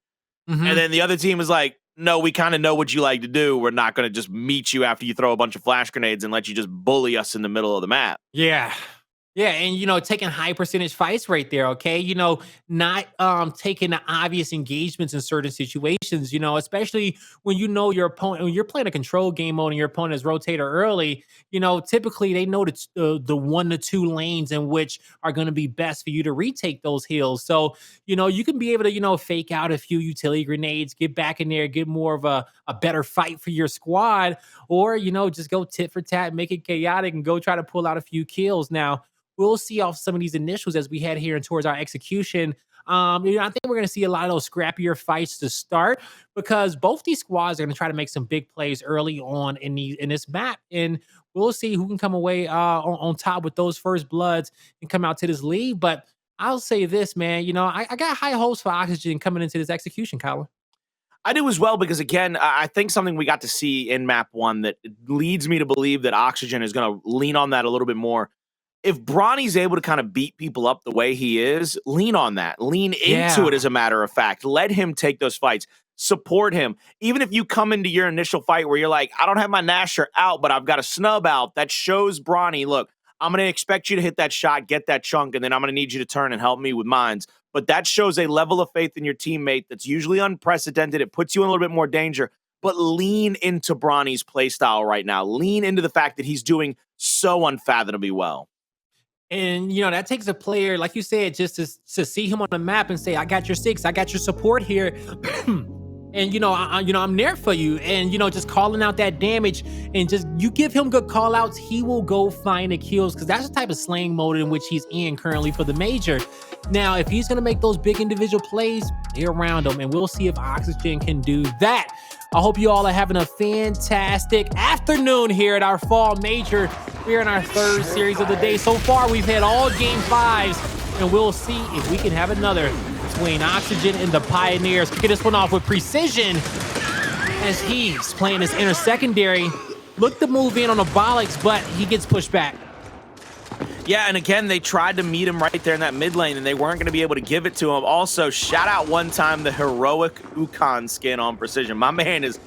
And then the other team is like, no, we kind of know what you like to do. We're not going to just meet you after you throw a bunch of flash grenades and let you just bully us in the middle of the map. Yeah. Yeah, and, you know, taking high percentage fights right there, okay? You know, not taking the obvious engagements in certain situations, you know, especially when you know your opponent, when you're playing a control game mode and your opponent is rotator early, you know, typically they know the 1 to 2 lanes in which are going to be best for you to retake those hills. So, you know, you can be able to, you know, fake out a few utility grenades, get back in there, get more of a better fight for your squad, or, you know, just go tit for tat, make it chaotic and go try to pull out a few kills. Now, we'll see off some of these initials as we head here and towards our execution. You know, I think we're going to see a lot of those scrappier fights to start because both these squads are going to try to make some big plays early on in this map, and we'll see who can come away on top with those first bloods and come out to this lead. But I'll say this, man, you know, I got high hopes for Oxygen coming into this execution, Colin. I do as well because, again, I think something we got to see in map 1 that leads me to believe that Oxygen is going to lean on that a little bit more. If Bronny's able to kind of beat people up the way he is, lean on that. Lean into it, as a matter of fact. Let him take those fights. Support him. Even if you come into your initial fight where you're like, I don't have my Nasher out, but I've got a snub out, that shows Bronny, look, I'm going to expect you to hit that shot, get that chunk, and then I'm going to need you to turn and help me with mines. But that shows a level of faith in your teammate that's usually unprecedented. It puts you in a little bit more danger. But lean into Bronny's playstyle right now. Lean into the fact that he's doing so unfathomably well. And, you know, that takes a player, like you said, just to see him on the map and say, I got your 6, I got your support here. And, you know, I'm there for you. And, you know, just calling out that damage and just you give him good call outs, he will go find the kills because that's the type of slaying mode in which he's in currently for the major. Now, if he's going to make those big individual plays, they're around him. And we'll see if Oxygen can do that. I hope you all are having a fantastic afternoon here at our fall major. We're in our 3rd series of the day. So far, we've had all game 5s, and we'll see if we can have another between Oxygen and the Pioneers. Kicking this one off with precision as he's playing his inner secondary. Looked to move in on Abolics, but he gets pushed back. Yeah, and again, they tried to meet him right there in that mid lane, and they weren't going to be able to give it to him. Also, shout out one time the heroic Ukon skin on precision. My man is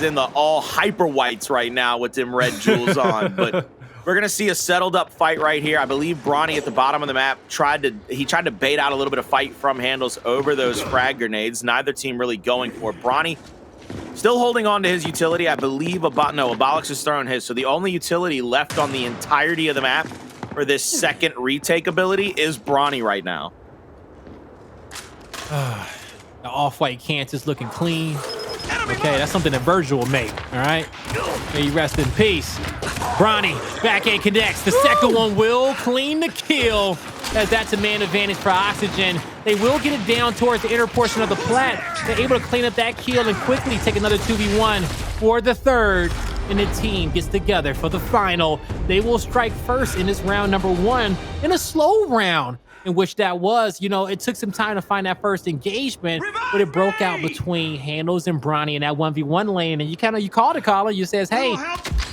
in the all hyper whites right now with them red jewels on. But we're going to see a settled up fight right here. I believe Bronny at the bottom of the map tried to bait out a little bit of fight from Hndles over those frag grenades. Neither team really going for it. Bronny still holding on to his utility. I believe Abolics is throwing his. So the only utility left on the entirety of the map for this second retake ability is Bronny right now. The off-white Cant is looking clean. Okay, that's something that Virgil will make, all right? May you rest in peace. Bronny, back A connects. The second one will clean the kill, as that's a man advantage for Oxygen. They will get it down towards the inner portion of the plat. They're able to clean up that kill and quickly take another 2v1 for the 3rd. and the team gets together for the final. They will strike first in this round number 1 in a slow round, in which that was, it took some time to find that first engagement, but it broke out between Hndles and Bronny in that 1v1 lane. And you called it, Colin. You says, hey,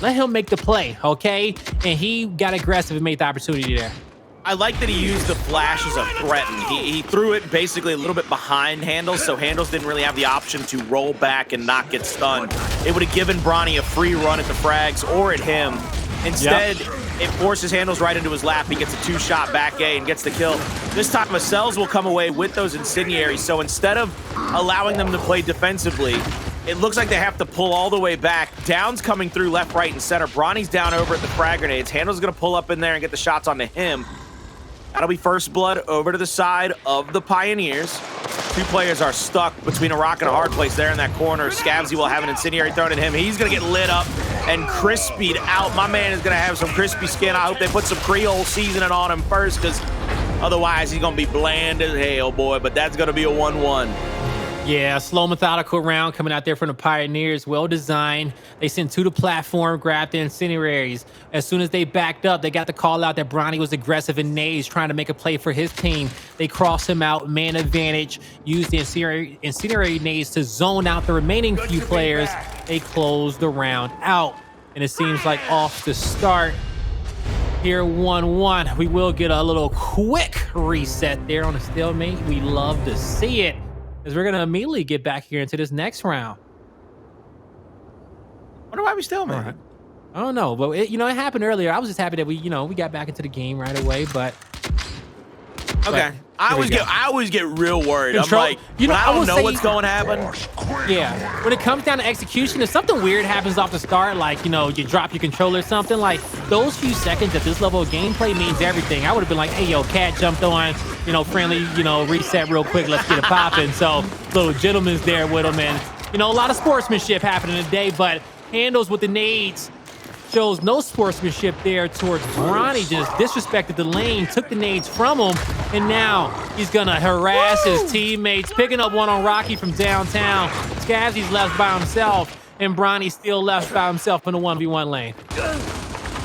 let him make the play, okay? And he got aggressive and made the opportunity there. I like that he used the flash as a threat. He threw it basically a little bit behind Hndles, so Hndles didn't really have the option to roll back and not get stunned. It would have given Bronny a free run at the frags or at him. Instead, it forces Hndles right into his lap. He gets a 2-shot back A and gets the kill. This time, Acells will come away with those incendiaries, so instead of allowing them to play defensively, it looks like they have to pull all the way back. Down's coming through left, right, and center. Bronny's down over at the frag grenades. Hndles going to pull up in there and get the shots onto him. That'll be first blood over to the side of the Pioneers. 2 players are stuck between a rock and a hard place there in that corner. Scavzy will have an incendiary thrown at him. He's going to get lit up and crispied out. My man is going to have some crispy skin. I hope they put some Creole seasoning on him first, because otherwise he's going to be bland as hell, boy. But that's going to be a 1-1. Yeah, slow, methodical round coming out there from the Pioneers. Well designed. They sent 2 to platform, grabbed the incendiaries. As soon as they backed up, they got the call out that Bronny was aggressive in nades, trying to make a play for his team. They crossed him out, man advantage, used the incendiary nades to zone out the remaining few players. They closed the round out. And it seems like off the start, here 1-1. We will get a little quick reset there on a stalemate. We love to see it, as we're going to immediately get back here into this next round. Wonder why we still, man. Right. I don't know, but it happened earlier. I was just happy that we got back into the game right away, but... Okay. I always get real worried. I'm like, I don't know what's going to happen. Yeah. When it comes down to execution, if something weird happens off the start, like, you drop your controller or something, like, those few seconds at this level of gameplay means everything. I would have been like, hey, yo, cat jumped on, friendly, reset real quick, let's get it popping. So, little gentleman's there with him, and, a lot of sportsmanship happening today, but Hndles with the nades shows no sportsmanship there towards Bronny. Just disrespected the lane, took the nades from him, and now he's gonna harass his teammates, picking up one on Rocky from downtown. Scavzy's left by himself, and Bronny's still left by himself in the 1v1 lane.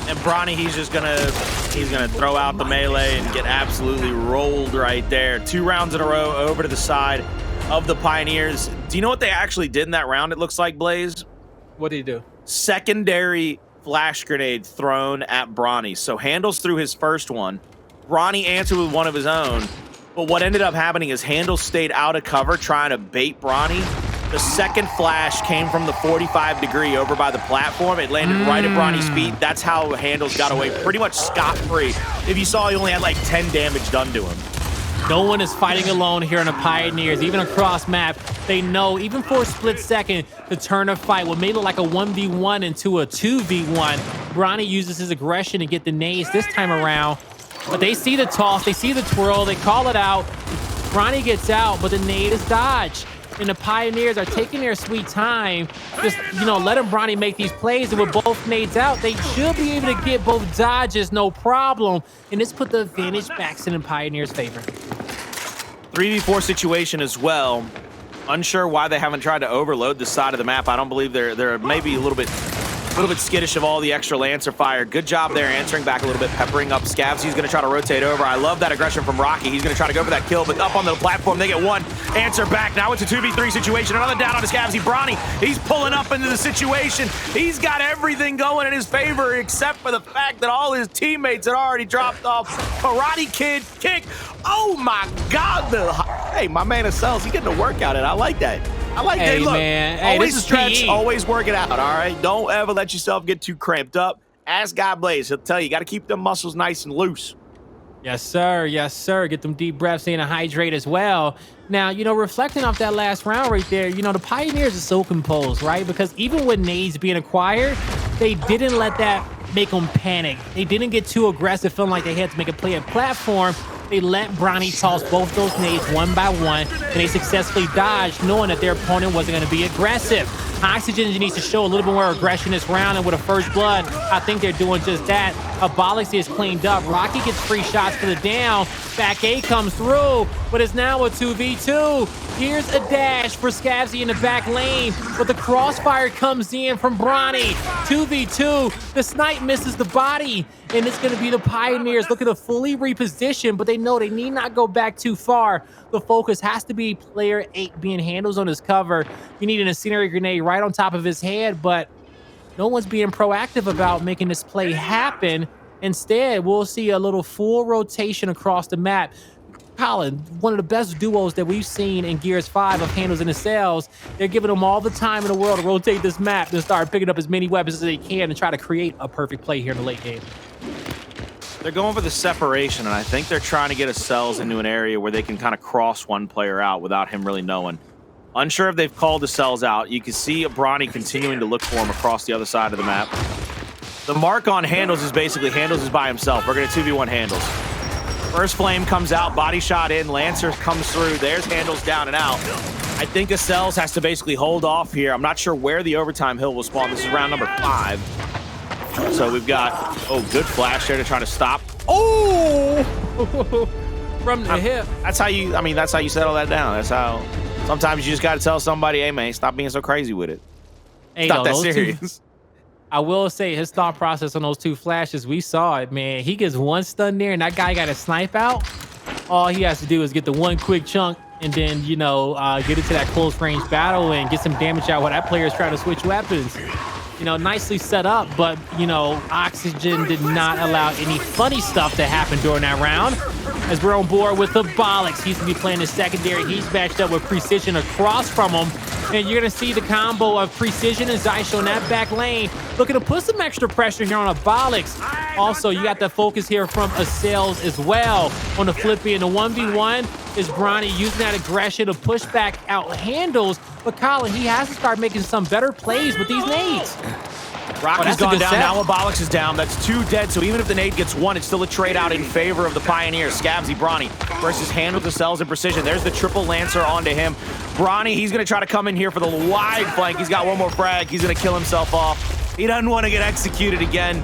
And Bronny, he's gonna throw out the melee and get absolutely rolled right there. 2 rounds in a row over to the side of the Pioneers. Do you know what they actually did in that round, it looks like, Blaze? What did he do? Secondary flash grenade thrown at Bronny. So Hndles threw his first one. Bronny answered with one of his own. But what ended up happening is Hndles stayed out of cover trying to bait Bronny. The second flash came from the 45-degree over by the platform. It landed right at Bronny's feet. That's how Hndles got away pretty much scot-free. If you saw, he only had like 10 damage done to him. No one is fighting alone here in the Pioneers. Even across map, they know, even for a split second, to turn a fight, what made it like a 1v1 into a 2v1. Bronny uses his aggression to get the nades this time around. But they see the toss, they see the twirl, they call it out. Bronny gets out, but the nade is dodged. And the Pioneers are taking their sweet time, just, letting Bronny make these plays. And with both nades out, they should be able to get both dodges, no problem. And this put the advantage back in the Pioneers' favor. 3v4 situation as well. Unsure why they haven't tried to overload the side of the map. I don't believe they're maybe a little bit skittish of all the extra Lancer fire. Good job there answering back a little bit, peppering up Scavzy. He's going to try to rotate over. I love that aggression from Rocky. He's going to try to go for that kill, but up on the platform, they get one. Answer back. Now it's a 2v3 situation. Another down on Scavzy. Bronny, he's pulling up into the situation. He's got everything going in his favor except for the fact that all his teammates had already dropped off. Karate Kid kick. Oh my God. Hey, my man Acells, he's getting a workout in. I like that. I like that. Look, man. always this is stretch, PE. always work it out, all right? Don't ever let yourself get too cramped up. Ask Guy Blaze. He'll tell you, you got to keep them muscles nice and loose. Yes, sir. Yes, sir. Get them deep breaths in and hydrate as well. Now, reflecting off that last round right there, the Pioneers are so composed, right? Because even with nades being acquired, they didn't let that make them panic. They didn't get too aggressive, feeling like they had to make a play at platform. They let Bronny toss both those nades one by one, and they successfully dodged, knowing that their opponent wasn't going to be aggressive. Oxygen needs to show a little bit more aggression this round, and with a first blood, I think they're doing just that. Abolics is cleaned up. Rocky gets free shots for the down. Back A comes through, but it's now a 2v2. Here's a dash for Scavzy in the back lane, but the crossfire comes in from Bronny. 2v2. The snipe misses the body, and it's going to be the Pioneers looking to fully reposition, but they know they need not go back too far. The focus has to be player 8 being Hndles on his cover. You need an incendiary grenade right on top of his head, but no one's being proactive about making this play happen. Instead, we'll see a little full rotation across the map. Colin, one of the best duos that we've seen in Gears 5 of Hndles and Acells. They're giving them all the time in the world to rotate this map and start picking up as many weapons as they can and try to create a perfect play here in the late game. They're going for the separation, and I think they're trying to get Acells into an area where they can kind of cross one player out without him really knowing. Unsure if they've called Acells out. You can see Bronny continuing to look for him across the other side of the map. The mark on Hndles is basically Hndles is by himself. We're going to 2v1 Hndles. First flame comes out, body shot in, Lancer comes through. There's Hndles down and out. I think Acells has to basically hold off here. I'm not sure where the overtime hill will spawn. This is round number 5. So we've got, oh, good flash there to try to stop. Oh! From the hip. That's how you, I mean, that's how you settle that down. That's how, sometimes you just got to tell somebody, hey, man, stop being so crazy with it. Hey, Stop that serious. I will say his thought process on those 2 flashes, we saw it, man. He gets one stun there, and that guy got a snipe out. All he has to do is get the one quick chunk and then, you know, get into that close range battle and get some damage out while that player is trying to switch weapons. You know, nicely set up, but, you know, Oxygen did not allow any funny stuff to happen during that round. As we're on board with Abolics, he's going to be playing the secondary. He's matched up with Precision across from him. And you're going to see the combo of Precision and Xysho in that back lane, looking to put some extra pressure here on Abolics. Also, you got the focus here from Acells as well. On the flip in the 1v1 is Bronny using that aggression to push back out Hndles. But Colin, he has to start making some better plays with these nades. Rocky's gone down, now Abolics is down. That's 2 dead, so even if the nade gets 1, it's still a trade out in favor of the Pioneers. Scavzy, Bronny versus Hndles, Acells, and Precision. There's the triple Lancer onto him. Bronny, he's going to try to come in here for the wide flank. He's got one more frag. He's going to kill himself off. He doesn't want to get executed again.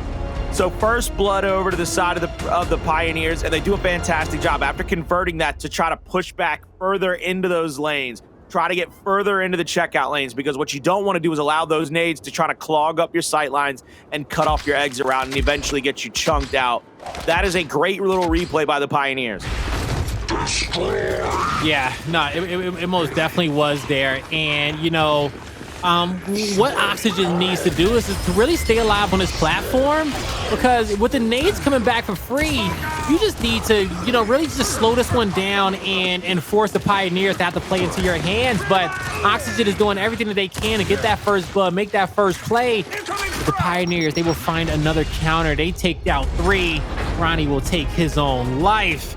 So first blood over to the side of the Pioneers, and they do a fantastic job after converting that to try to push back further into those lanes. Try to get further into the checkout lanes, because what you don't want to do is allow those nades to try to clog up your sight lines and cut off your exit route and eventually get you chunked out. That is a great little replay by the Pioneers. Yeah, no, it most definitely was there. And, you know, what Oxygen needs to do is to really stay alive on this platform, because with the nades coming back for free, you just need to, you know, really just slow this one down and force the Pioneers to have to play into your hands. But Oxygen is doing everything that they can to get that first blood, make that first play. But the Pioneers, they will find another counter. They take out 3. Bronny will take his own life.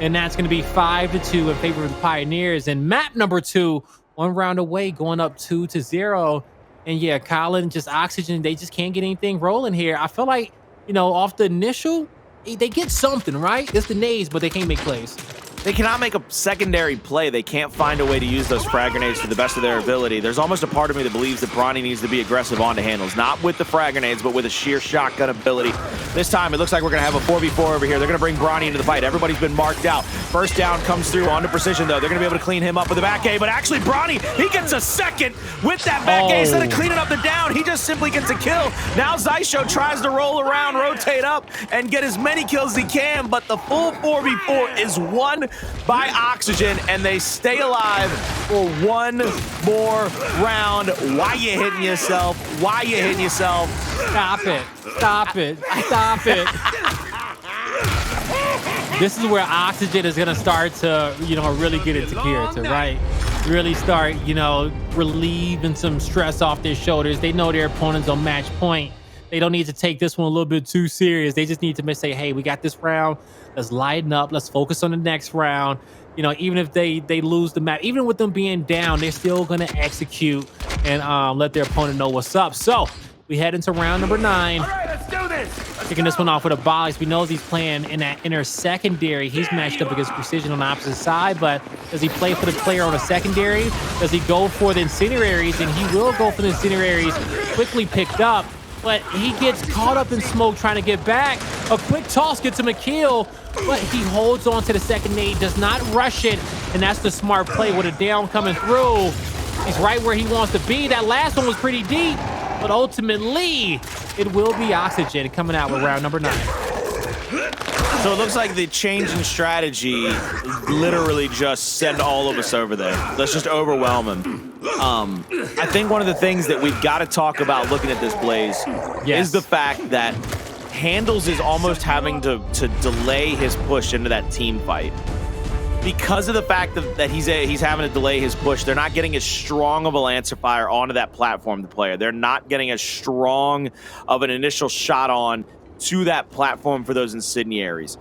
And that's going to be 5-2 in favor of the Pioneers. And map number 2, 1 round away, going up 2-0. And yeah, Colin, just Oxygen, they just can't get anything rolling here. I feel like, you know, off the initial, they get something, right? It's the nades, but they can't make plays. They cannot make a secondary play. They can't find a way to use those frag grenades to the best of their ability. There's almost a part of me that believes that Bronny needs to be aggressive onto Hndles, not with the frag grenades, but with a sheer shotgun ability. This time, it looks like we're going to have a 4v4 over here. They're going to bring Bronny into the fight. Everybody's been marked out. First down comes through onto Precision, though. They're going to be able to clean him up with the back A, but actually Bronny, he gets a second with that back A. Instead of cleaning up the down, he just simply gets a kill. Now Xysho tries to roll around, rotate up, and get as many kills as he can, but the full 4v4 is won by Oxygen, and they stay alive for 1 more round. Why you hitting yourself? Why you hitting yourself? Stop it. Stop it. Stop it. This is where Oxygen is going to start to, you know, really get into character, right? Really start, you know, relieving some stress off their shoulders. They know their opponent's on match point. They don't need to take this one a little bit too serious. They just need to say, hey, we got this round. Let's lighten up. Let's focus on the next round. You know, even if they lose the match, even with them being down, they're still going to execute and let their opponent know what's up. So we head into round number 9. All right, let's do this. Kicking this one off with Abolics. We know he's playing in that inner secondary. He's matched up against Precision on the opposite side, but does he play for the player on a secondary? Does he go for the incendiaries? And he will go for the incendiaries. Quickly picked up, but he gets caught up in smoke trying to get back. A quick toss gets him a kill, but he holds on to the second nade, does not rush it. and that's the smart play with a down coming through. He's right where he wants to be. That last one was pretty deep, but ultimately, it will be Oxygen coming out with round number 9. So it looks like the change in strategy literally just send all of us over there. Let's just overwhelm him. I think one of the things that we've got to talk about looking at this, Blaze, is the fact that Hndles is almost having to delay his push into that team fight. Because of the fact that he's having to delay his push, they're not getting as strong of a Lancer fire onto that platform, the player. They're not getting as strong of an initial shot on to that platform for those incendiaries.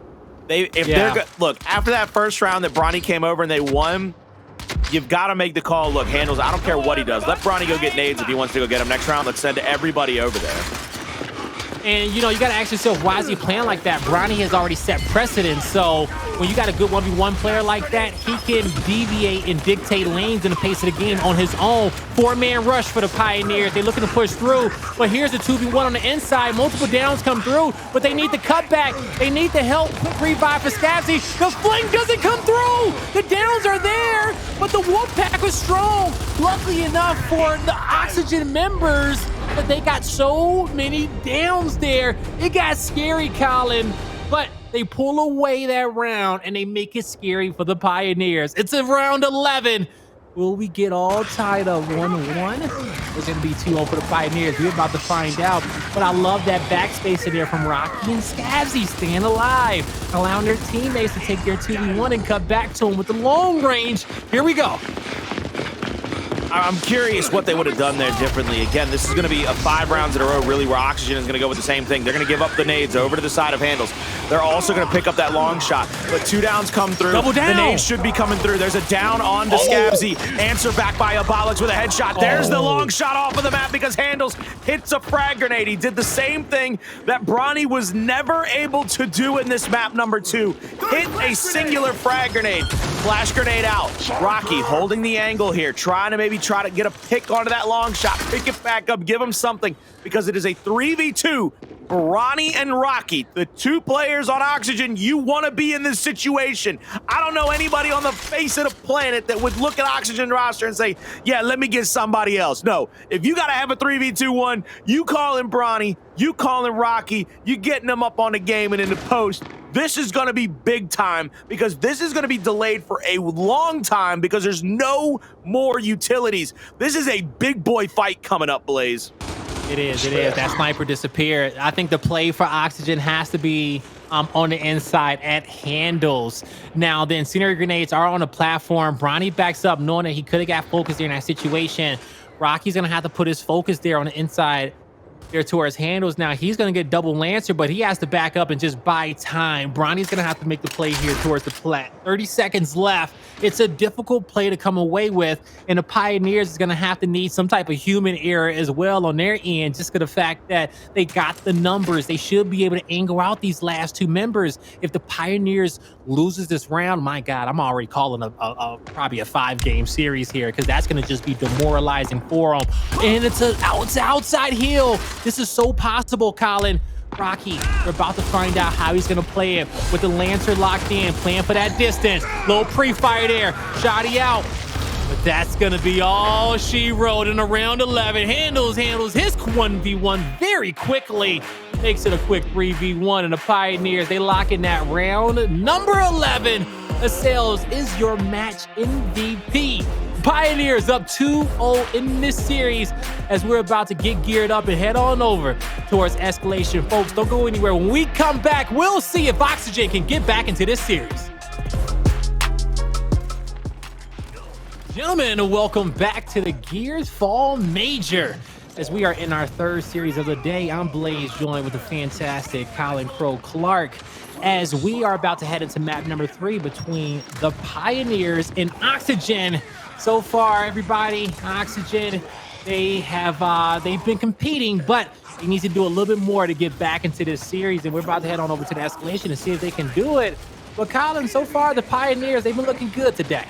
Look, after that first round that Bronny came over and they won, you've got to make the call. Look, Hndles, I don't care what he does. Let Bronny go get nades if he wants to go get them next round. Let's send everybody over there. And, you know, you got to ask yourself, why is he playing like that? Bronny has already set precedent. So when you got a good 1v1 player like that, he can deviate and dictate lanes in the pace of the game on his own. 4-man rush for the Pioneers. They're looking to push through. But here's a 2v1 on the inside. Multiple downs come through, but they need the cutback. They need the help. Quick revive for Scavzy. The fling doesn't come through. The downs are there, but the Wolfpack was strong. Luckily enough for the Oxygen members, but they got so many downs there. It got scary, Colin, but they pull away that round and they make it scary for the Pioneers. It's a round 11. Will we get all tied up 1-1? It's going to be 2-0 for the Pioneers. We're about to find out. But I love that backspace in there from Rocky and Scavzy staying alive, allowing their teammates to take their 2v1 and cut back to them with the long range. Here we go. I'm curious what they would have done there differently. Again, this is going to be 5 rounds in a row, really, where Oxygen is going to go with the same thing. They're going to give up the nades over to the side of Hndles. They're also going to pick up that long shot, but 2 downs come through. Double down. The nades should be coming through. There's a down on to Scavzy. Answer back by Abolics with a headshot. There's the long shot off of the map because Hndles hits a frag grenade. He did the same thing that Bronny was never able to do in this map number 2. Hit a singular frag grenade. Flash grenade out. Rocky holding the angle here, trying to try to get a pick onto that long shot, pick it back up, give him something, because it is a 3v2. Bronny and Rocky, the 2 players on Oxygen, you want to be in this situation. I don't know anybody on the face of the planet that would look at Oxygen roster and say, yeah, let me get somebody else. No, if you got to have a 3v2-1, you calling Bronny, you calling Rocky, you getting them up on the game and in the post. This is going to be big time because this is going to be delayed for a long time because there's no more utilities. This is a big boy fight coming up, Blaze. It is. That sniper disappeared. I think the play for Oxygen has to be on the inside at Hndles. Now, the incendiary grenades are on the platform. Bronny backs up knowing that he could have got focused there in that situation. Rocky's going to have to put his focus there on the inside there towards Hndles. Now he's going to get double Lancer, but he has to back up and just buy time. Bronny's going to have to make the play here towards the plat. 30 seconds left. It's a difficult play to come away with, and the Pioneers is going to have to need some type of human error as well on their end, just for the fact that they got the numbers. They should be able to angle out these last 2 members. If the Pioneers loses this round, my God, I'm already calling probably a 5-game series here, because that's going to just be demoralizing for them. And it's an outside heal. This is so possible, Colin. Rocky, we're about to find out how he's going to play it with the Lancer locked in, playing for that distance. Little pre-fire there. Shotty out. But that's going to be all she wrote in a round 11. Handles his 1v1 very quickly. Makes it a quick 3v1, and the Pioneers, they lock in that round. Number 11, Acells is your match MVP. Pioneers up 2-0 in this series as we're about to get geared up and head on over towards Escalation. Folks, don't go anywhere. When we come back, we'll see if Oxygen can get back into this series. Gentlemen, welcome back to the Gears Fall Major. As we are in our 3rd series of the day, I'm Blaze, joined with the fantastic Colin Crow Clark, as we are about to head into map number 3 between the Pioneers and Oxygen. So far, everybody, Oxygen, they've been competing, but they need to do a little bit more to get back into this series, and we're about to head on over to the Escalation and see if they can do it. But Colin, so far, the Pioneers, they've been looking good today.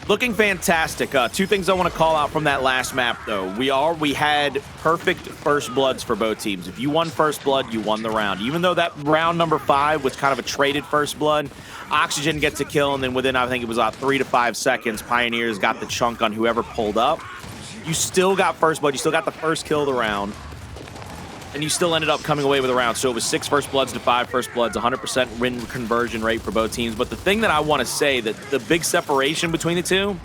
Looking fantastic. Two things I want to call out from that last map, though. We had perfect first bloods for both teams. If you won first blood, you won the round. Even though that round number 5 was kind of a traded first blood, Oxygen gets a kill, and then within, I think it was 3 to 5 seconds, Pioneers got the chunk on whoever pulled up. You still got first blood. You still got the first kill of the round. And you still ended up coming away with a round. So it was 6 first bloods to 5 first bloods, 100% win conversion rate for both teams. But the thing that I want to say, that the big separation between the two,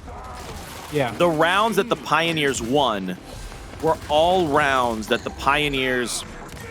the rounds that the Pioneers won were all rounds that the Pioneers,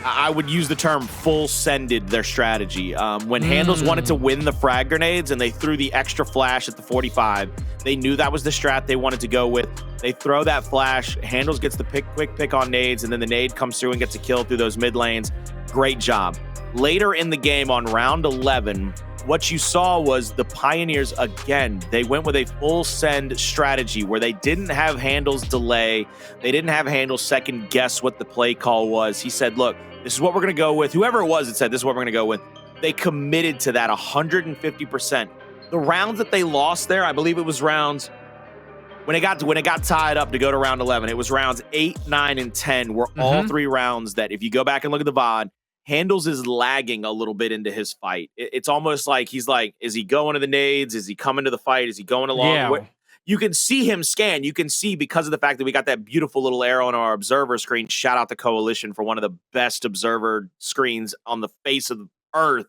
I would use the term full-sended their strategy. When Hndles wanted to win the frag grenades and they threw the extra flash at the 45, they knew that was the strat they wanted to go with. They throw that flash, Hndles gets the quick pick on nades, and then the nade comes through and gets a kill through those mid lanes. Great job. Later in the game on round 11, what you saw was the Pioneers, again, they went with a full send strategy where they didn't have Hndles delay. They didn't have Hndles second guess what the play call was. He said, look, this is what we're going to go with. Whoever it was that said, this is what we're going to go with. They committed to that 150%. The rounds that they lost there, I believe it was rounds, when it got tied up to go to round 11, it was rounds 8, 9, and 10 were all 3 rounds that if you go back and look at the VOD, Hndles is lagging a little bit into his fight. It's almost like he's like, is he going to the nades? Is he coming to the fight? Is he going along? Yeah. You can see him scan. You can see, because of the fact that we got that beautiful little arrow on our observer screen. Shout out to Coalition for one of the best observer screens on the face of the earth.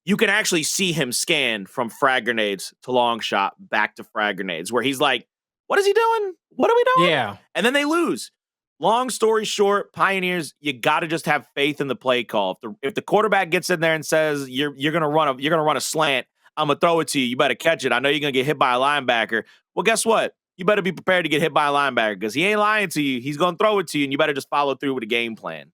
You can actually see him scan from frag grenades to long shot back to frag grenades, where he's like, what is he doing? What are we doing? Yeah. And then they lose. Long story short, Pioneers, you got to just have faith in the play call. If the quarterback gets in there and says you're gonna run a slant, I'm gonna throw it to you. You better catch it. I know you're gonna get hit by a linebacker. Well, guess what? You better be prepared to get hit by a linebacker, because he ain't lying to you. He's gonna throw it to you, and you better just follow through with a game plan.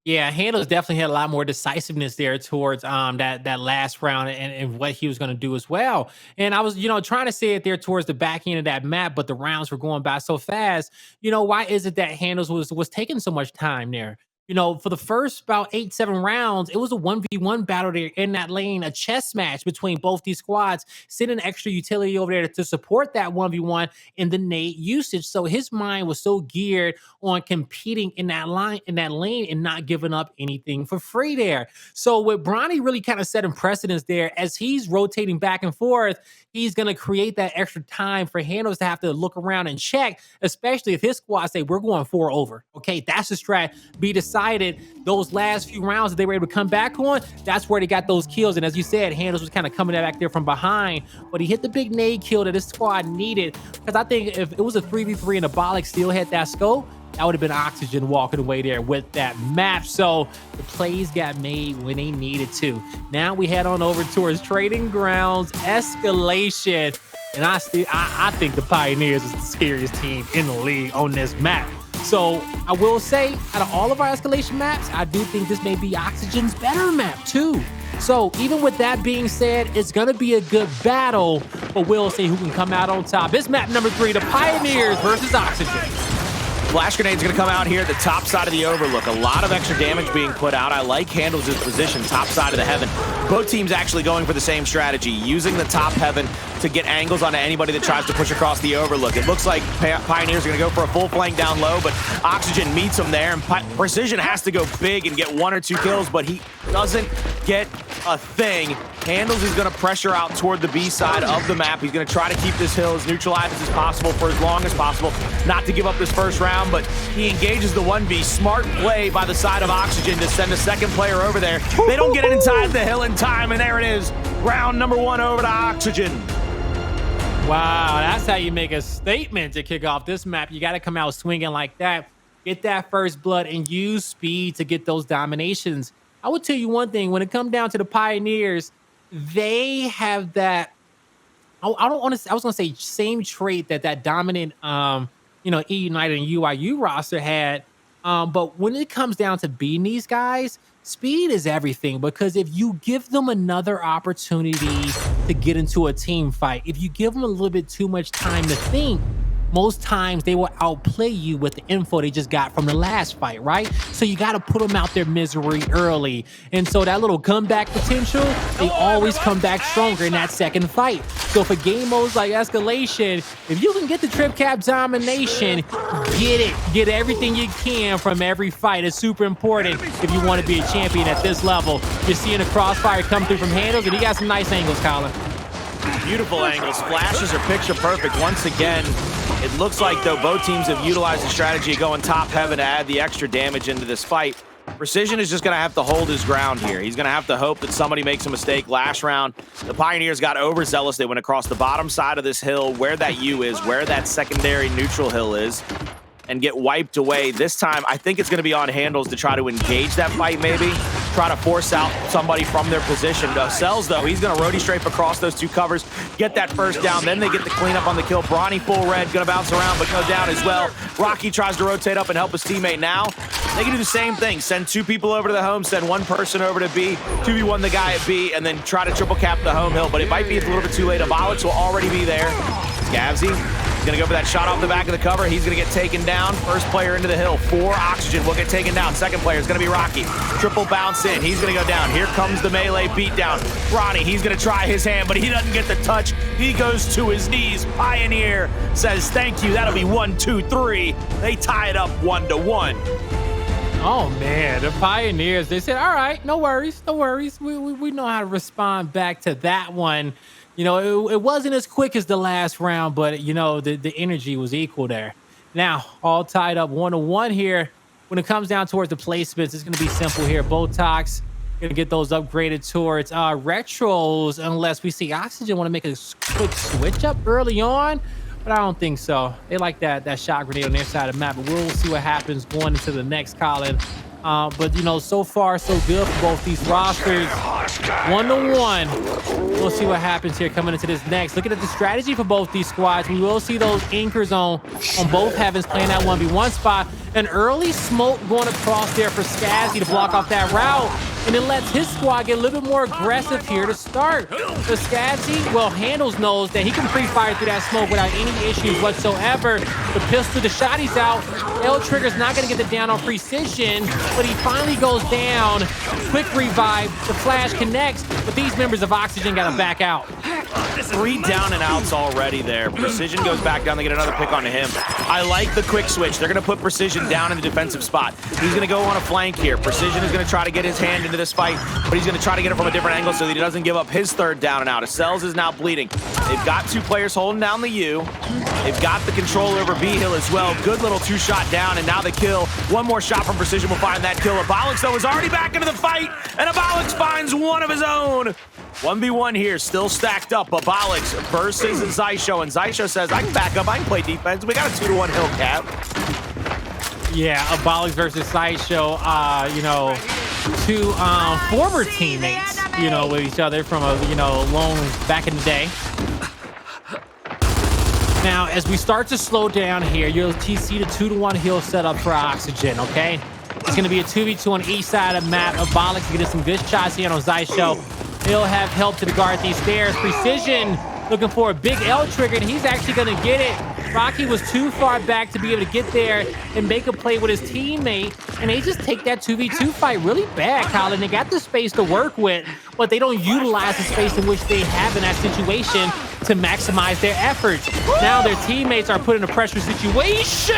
Yeah, Hndles definitely had a lot more decisiveness there towards that last round and what he was going to do as well. And I was, trying to say it there towards the back end of that map, but the rounds were going by so fast. Why is it that Hndles was taking so much time there? For the first about 8-7 rounds, it was a 1v1 battle there in that lane, a chess match between both these squads, sending extra utility over there to support that 1v1 in the nade usage. So his mind was so geared on competing in that lane and not giving up anything for free there. So with Bronny really kind of setting precedence there, as he's rotating back and forth, he's going to create that extra time for Hndles to have to look around and check, especially if his squad say, we're going 4 over. Okay, that's the strat. Be decided those last few rounds that they were able to come back on, that's where they got those kills. And as you said, Hndles was kind of coming back there from behind, but he hit the big nade kill that his squad needed. Because I think if it was a 3v3 and Abolics still had that scope, that would have been Oxygen walking away there with that map. So the plays got made when they needed to. Now we head on over towards Trading Grounds, Escalation. And I think the Pioneers is the scariest team in the league on this map. So I will say, out of all of our Escalation maps, I do think this may be Oxygen's better map too. So even with that being said, it's going to be a good battle, but we'll see who can come out on top. It's map number 3, the Pioneers versus Oxygen. Flash grenade's going to come out here at the top side of the overlook. A lot of extra damage being put out. I like Hndles' position, top side of the heaven. Both teams actually going for the same strategy, using the top heaven to get angles onto anybody that tries to push across the overlook. It looks like Pioneers are going to go for a full flank down low, but Oxygen meets them there, and Precision has to go big and get 1 or 2 kills, but he doesn't get a thing. Hndles is going to pressure out toward the B side of the map. He's going to try to keep this hill as neutralized as possible for as long as possible, not to give up this first round, but he engages the 1v. Smart play by the side of Oxygen to send a second player over there. They don't get it inside the hill in time, and there it is. Round number 1 over to Oxygen. Wow, that's how you make a statement to kick off this map. You got to come out swinging like that, get that first blood, and use speed to get those dominations. I would tell you one thing, when it comes down to the Pioneers, they have that, I was going to say same trait that dominant, E United and UIU roster had. But when it comes down to beating these guys, speed is everything, because if you give them another opportunity to get into a team fight, if you give them a little bit too much time to think, most times they will outplay you with the info they just got from the last fight, right? So you got to put them out their misery early. And so that little comeback potential, they always come back stronger in that second fight. So for game modes like Escalation, if you can get the trip cap domination, get it. Get everything you can from every fight. It's super important if you want to be a champion at this level. You're seeing a crossfire come through from Hndles, and he got some nice angles, Colin. Beautiful angles. Flashes are picture perfect. Once again, it looks like, though, both teams have utilized the strategy of going top heaven to add the extra damage into this fight. Precision is just going to have to hold his ground here. He's going to have to hope that somebody makes a mistake. Last round, the Pioneers got overzealous. They went across the bottom side of this hill, where that U is, where that secondary neutral hill is, and get wiped away. This time, I think it's going to be on Hndles to try to engage that fight, maybe. Try to force out somebody from their position. Acells, though, he's going to roadie strafe across those two covers, get that first down, then they get the cleanup on the kill. Bronny full red, going to bounce around, but go down as well. Rocky tries to rotate up and help his teammate now. They can do the same thing. Send two people over to the home, send one person over to B, 2v1 the guy at B, and then try to triple cap the home hill. But it might be a little bit too late. Abolics will already be there. Scavzy gonna go for that shot off the back of the cover. He's gonna get taken down. First player into the hill for Oxygen will get taken down. Second player is gonna be Rocky. Triple bounce in. He's gonna go down. Here comes the melee beatdown. Bronny, he's gonna try his hand, but he doesn't get the touch. He goes to his knees. Pioneer says thank you. That'll be 1, 2, 3. They tie it up 1-1. Oh man, the Pioneers, they said, all right, no worries, no worries. We know how to respond back to that one. You know, it wasn't as quick as the last round, but, you know, the energy was equal there. Now, all tied up 1-1 here. When it comes down towards the placements, it's going to be simple here. Botox going to get those upgraded towards retros, unless we see Oxygen want to make a quick switch up early on. But I don't think so. They like that shot grenade on their side of the map, but we'll see what happens going into the next, Colin. But, you know, so far, so good for both these rosters. 1-1. We'll see what happens here coming into this next. Looking at the strategy for both these squads, we will see those anchors on both heavens playing that 1v1 spot. An early smoke going across there for Scavzy to block off that route. And it lets his squad get a little bit more aggressive here to start. The Scavzy, well, Hndles knows that he can pre-fire through that smoke without any issues whatsoever. The pistol, the shot he's out. L-Trigger's not going to get the down on precision, but he finally goes down. Quick revive. The flash connects, but these members of Oxygen got to back out. 3 down and outs already there. Precision goes back down. They get another pick onto him. I like the quick switch. They're going to put Precision down in the defensive spot. He's going to go on a flank here. Precision is going to try to get his hand into this fight, but he's going to try to get it from a different angle so that he doesn't give up his third down and out. Acells is now bleeding. They've got 2 players holding down the U. They've got the control over B hill as well. Good little 2-shot down, and now the kill. One more shot from Precision will find that kill. Abolics, though, is already back into the fight, and Abolics finds one of his own. 1v1 here, still stacked up. Abolics versus Xysho, and Xysho says, I can back up, I can play defense. We got a 2-1 hill cap. Yeah, Abolics versus Xysho, you know, 2 former teammates, you know, with each other from a, you know, long back in the day. Now, as we start to slow down here, you'll see the 2-1 hill set up for Oxygen, okay? It's going to be a 2v2 on each side of the map. Abolics getting some good shots here on Xysho. He'll have help to guard these stairs. Precision looking for a big L trigger, and he's actually going to get it. Rocky was too far back to be able to get there and make a play with his teammate, and they just take that 2v2 fight really bad, Colin. They got the space to work with, but they don't utilize the space in which they have in that situation to maximize their efforts. Now their teammates are put in a pressure situation.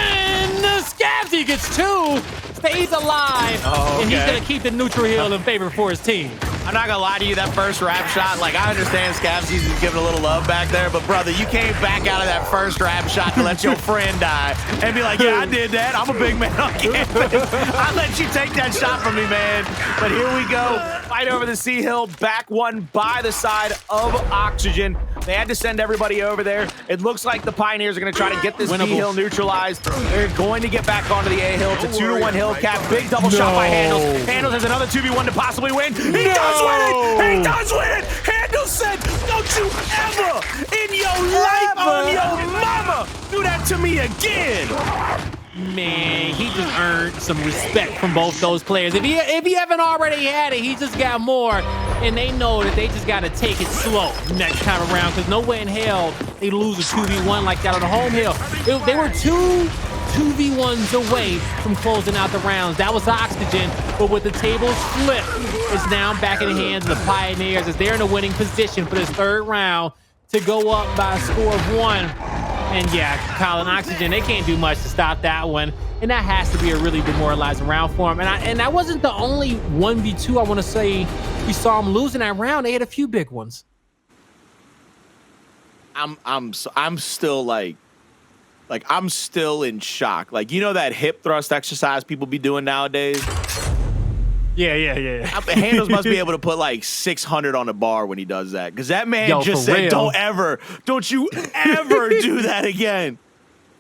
Scavzy gets 2, stays alive, and he's going to keep the neutral hill in favor for his team. I'm not gonna lie to you, that first rap shot, like, I understand Scavzy's giving a little love back there, but brother, you came back out of that first rap shot to let your friend die and be like, yeah, I did that. I'm a big man on campus. I let you take that shot from me, man. But here we go. Fight over the C hill, back one by the side of Oxygen. They had to send everybody over there. It looks like the Pioneers are gonna try to get this B hill neutralized. They're going to get back onto the A hill. It's a 2-1 hill cap. Big double shot by Hndles. Hndles has another 2v1 to possibly win. He does win it! He does win it! Hndles said, don't you ever in your life on your mama do that to me again! Man, he just earned some respect from both those players. If he haven't already had it, he just got more. And they know that they just got to take it slow next time around, because no way in hell they lose a 2v1 like that on the home hill. They were 2v1s away from closing out the rounds. That was Oxygen, but with the tables flipped, it's now back in the hands of the Pioneers as they're in a winning position for this third round to go up by a score of 1. And yeah, Colin, Oxygen, they can't do much to stop that one. And that has to be a really demoralizing round for him. And that wasn't the only 1v2 I want to say we saw him losing that round. They had a few big ones. I'm still like I'm still in shock. Like, you know that hip thrust exercise people be doing nowadays? Yeah. Hndles must be able to put like 600 on the bar when he does that, because that man just said, real. don't you ever do that again.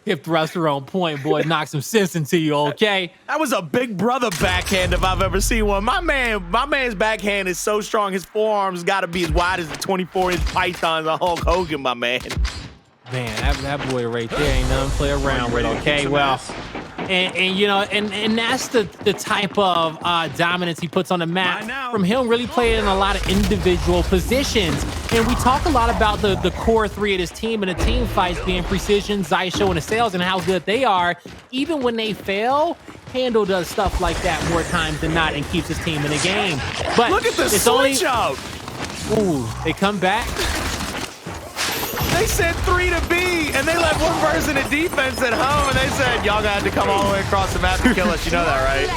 Hip thruster on point, boy. Knock some sense into you, okay? That was a big brother backhand if I've ever seen one. My man's backhand is so strong, his forearms got to be as wide as the 24-inch pythons of Hulk Hogan, my man. Man, that boy right there ain't nothing to play around with, okay? Well, and you know, and that's the type of dominance he puts on the map from him really playing in a lot of individual positions. And we talk a lot about the core three of this team and the team fights being Precision, Xysho, and Acells and how good they are. Even when they fail, Hndles does stuff like that more times than not and keeps his team in the game. But look at the switch out. Ooh, they come back. They said 3 to B, and they left one person in defense at home, and they said, y'all got to come all the way across the map to kill us. You know that, right?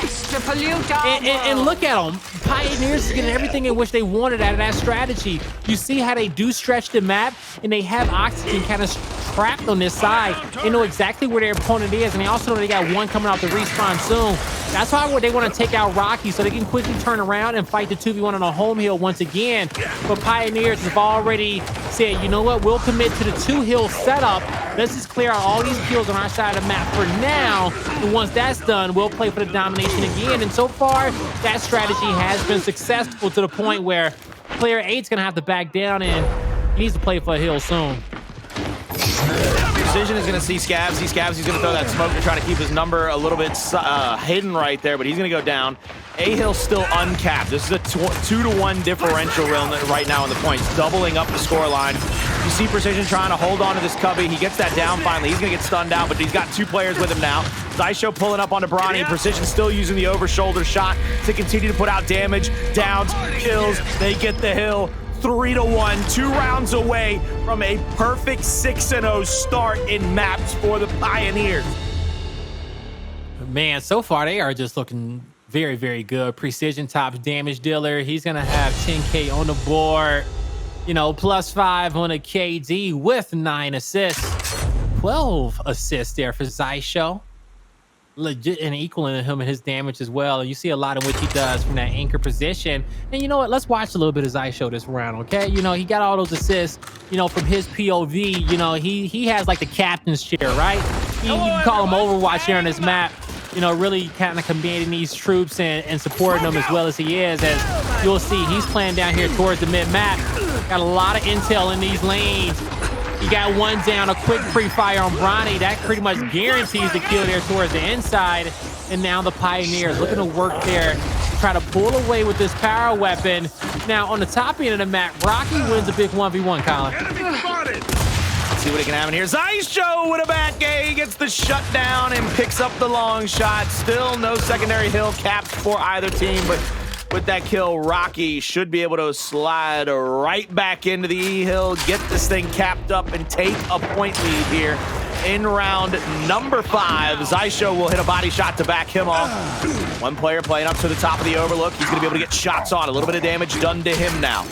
And look at them. Pioneers is getting everything in which they wanted out of that strategy. You see how they do stretch the map, and they have Oxygen kind of trapped on this side. They know exactly where their opponent is, and they also know they got one coming out the respawn soon. That's why they want to take out Rocky so they can quickly turn around and fight the 2v1 on a home hill once again. But Pioneers have already said, you know what, we'll commit to the 2-hill setup. Let's just clear out all these kills on our side of the map for now. And once that's done, we'll play for the domination again. And so far, that strategy has been successful to the point where player 8's going to have to back down and he needs to play for a hill soon. Precision is going to see Scavzy. Scavzy's going to throw that smoke to try to keep his number a little bit hidden right there, but he's going to go down. A-Hill's still uncapped. This is a 2-to-1 differential right now in the points, doubling up the scoreline. You see Precision trying to hold on to this cubby. He gets that down finally. He's going to get stunned out, but he's got 2 players with him now. Xysho pulling up onto Bronny. Precision still using the over-shoulder shot to continue to put out damage, downs, kills. They get the hill. 3-to-1, 2 rounds away from a perfect 6-0 start in maps for the Pioneers. Man, so far they are just looking very, very good. Precision tops damage dealer. He's going to have 10K on the board, you know, +5 on a KD with 9 assists. 12 assists there for Xysho. Legit and equaling him and his damage as well. You see a lot of what he does from that anchor position. And you know what? Let's watch a little bit of Xysho this round, okay? You know, he got all those assists, you know, from his POV. You know, he has like the captain's chair, right? You can call him Overwatch here on this map. You know, really kind of commanding these troops and supporting them as well as he is. As you'll see, he's playing down here towards the mid-map. Got a lot of intel in these lanes. You got one down, a quick pre-fire on Bronny. That pretty much guarantees the kill there towards the inside. And now the Pioneers looking to work there, try to pull away with this power weapon. Now, on the top end of the map, Rocky wins a big 1v1, Colin. Let's see what he can have in here. Xysho with a back A, he gets the shutdown and picks up the long shot. Still no secondary hill capped for either team, but with that kill, Rocky should be able to slide right back into the E-Hill, get this thing capped up, and take a point lead here in round number 5. Xysho will hit a body shot to back him off. One player playing up to the top of the overlook. He's going to be able to get shots on. A little bit of damage done to him now.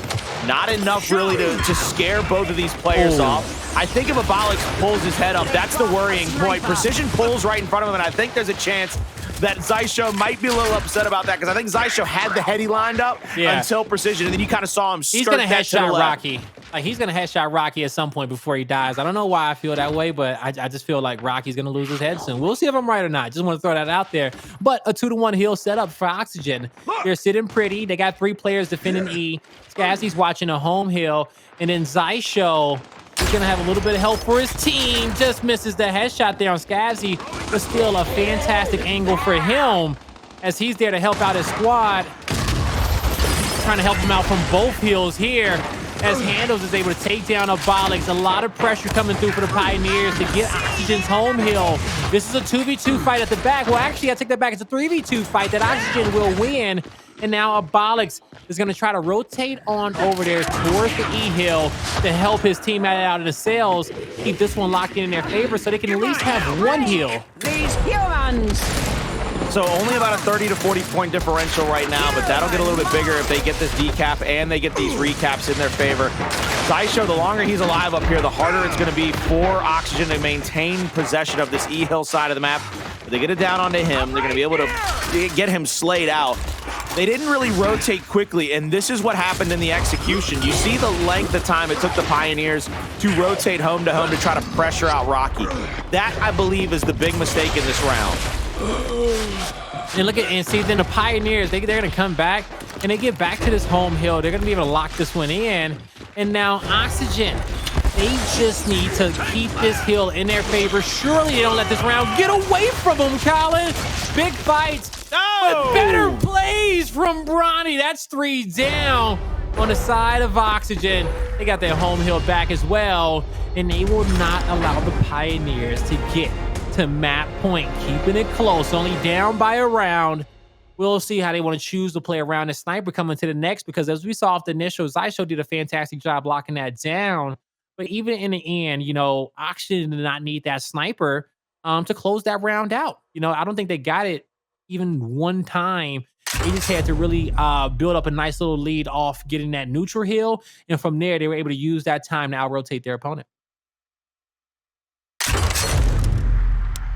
Not enough really to scare both of these players off. I think if Abolics pulls his head up, that's the worrying point. Precision pulls right in front of him, and I think there's a chance that Xysho might be a little upset about that, because I think Xysho had the heady lined up until Precision, and then you kind of saw him skirt. He's going to that headshot to the Rocky. Like, he's going to headshot Rocky at some point before he dies. I don't know why I feel that way, but I just feel like Rocky's going to lose his head soon. We'll see if I'm right or not. Just want to throw that out there. But a 2-to-1 heal setup for Oxygen. They're sitting pretty. They got 3 players defending E. Scavzy's watching a home hill. And then Xysho He's gonna have a little bit of help for his team. Just misses the headshot there on Scavzy, but still a fantastic angle for him as he's there to help out his squad. Trying to help him out from both hills here as Hndles is able to take down Abolics. A lot of pressure coming through for the Pioneers to get Oxygen's home hill. This is a 2v2 fight at the back. Well, actually, I take that back. It's a 3v2 fight that Oxygen will win. And now Abolics is going to try to rotate on over there towards the E-hill to help his team out in the Acells. Keep this one locked in their favor so they can at least have one heal. These humans! So only about a 30 to 40 point differential right now, but that'll get a little bit bigger if they get this decap and they get these recaps in their favor. Xysho, the longer he's alive up here, the harder it's going to be for Oxygen to maintain possession of this E-hill side of the map. If they get it down onto him, they're going to be able to get him slayed out. They didn't really rotate quickly, and this is what happened in the execution. You see the length of time it took the Pioneers to rotate home to try to pressure out Rocky. That, I believe, is the big mistake in this round. And look at, and see, then the Pioneers, they're going to come back and they get back to this home hill. They're going to be able to lock this one in. And now Oxygen, they just need to keep this hill in their favor. Surely they don't let this round get away from them, Colin. Big fights. But better plays from Bronny. That's 3 down on the side of Oxygen. They got their home hill back as well. And they will not allow the Pioneers to get to map point, keeping it close, only down by a round. We'll see how they want to choose to play around the sniper coming to the next, because as we saw off the initial, Xysho did a fantastic job locking that down. But even in the end, you know, Oxygen did not need that sniper to close that round out. You know, I don't think they got it even one time. They just had to really build up a nice little lead off getting that neutral hill. And from there, they were able to use that time to out-rotate their opponent.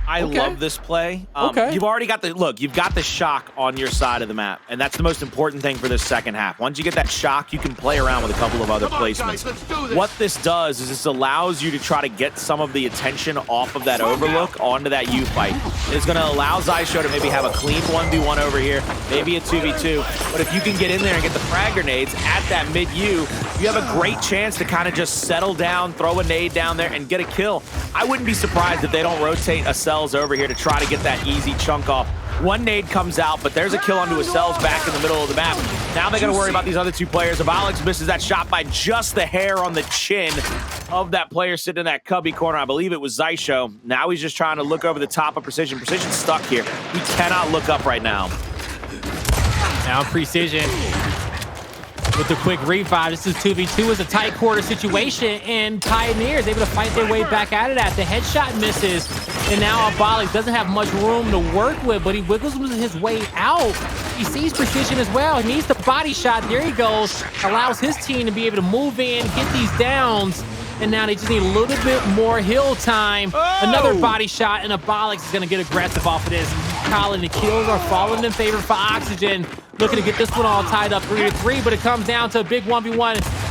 I love this play. Okay. You've already got you've got the shock on your side of the map, and that's the most important thing for this second half. Once you get that shock, you can play around with a couple of other placements. What this does is this allows you to try to get some of the attention off of that overlook onto that U fight. It's going to allow Xysho to maybe have a clean 1v1 over here, maybe a 2v2. But if you can get in there and get the frag grenades at that mid-U, you have a great chance to kind of just settle down, throw a nade down there, and get a kill. I wouldn't be surprised if they don't rotate Acells over here to try to get that easy chunk off. One nade comes out, but there's a kill onto Acells back in the middle of the map. Now they got to worry about these other two players. Abolics misses that shot by just the hair on the chin of that player sitting in that cubby corner. I believe it was Xysho. Now he's just trying to look over the top of Precision. Precision's stuck here. He cannot look up right now. Now Precision with the quick revive. This is 2v2. It's a tight quarter situation, and Pioneers able to fight their way back out of that. The headshot misses, and now Abolics doesn't have much room to work with, but he wiggles his way out. He sees Precision as well. He needs the body shot. There he goes. Allows his team to be able to move in, get these downs, and now they just need a little bit more hill time. Another body shot, and Abolics is going to get aggressive off of this. Colin, the kills are falling in favor for Oxygen. Looking to get this one all tied up 3-3, but it comes down to a big 1v1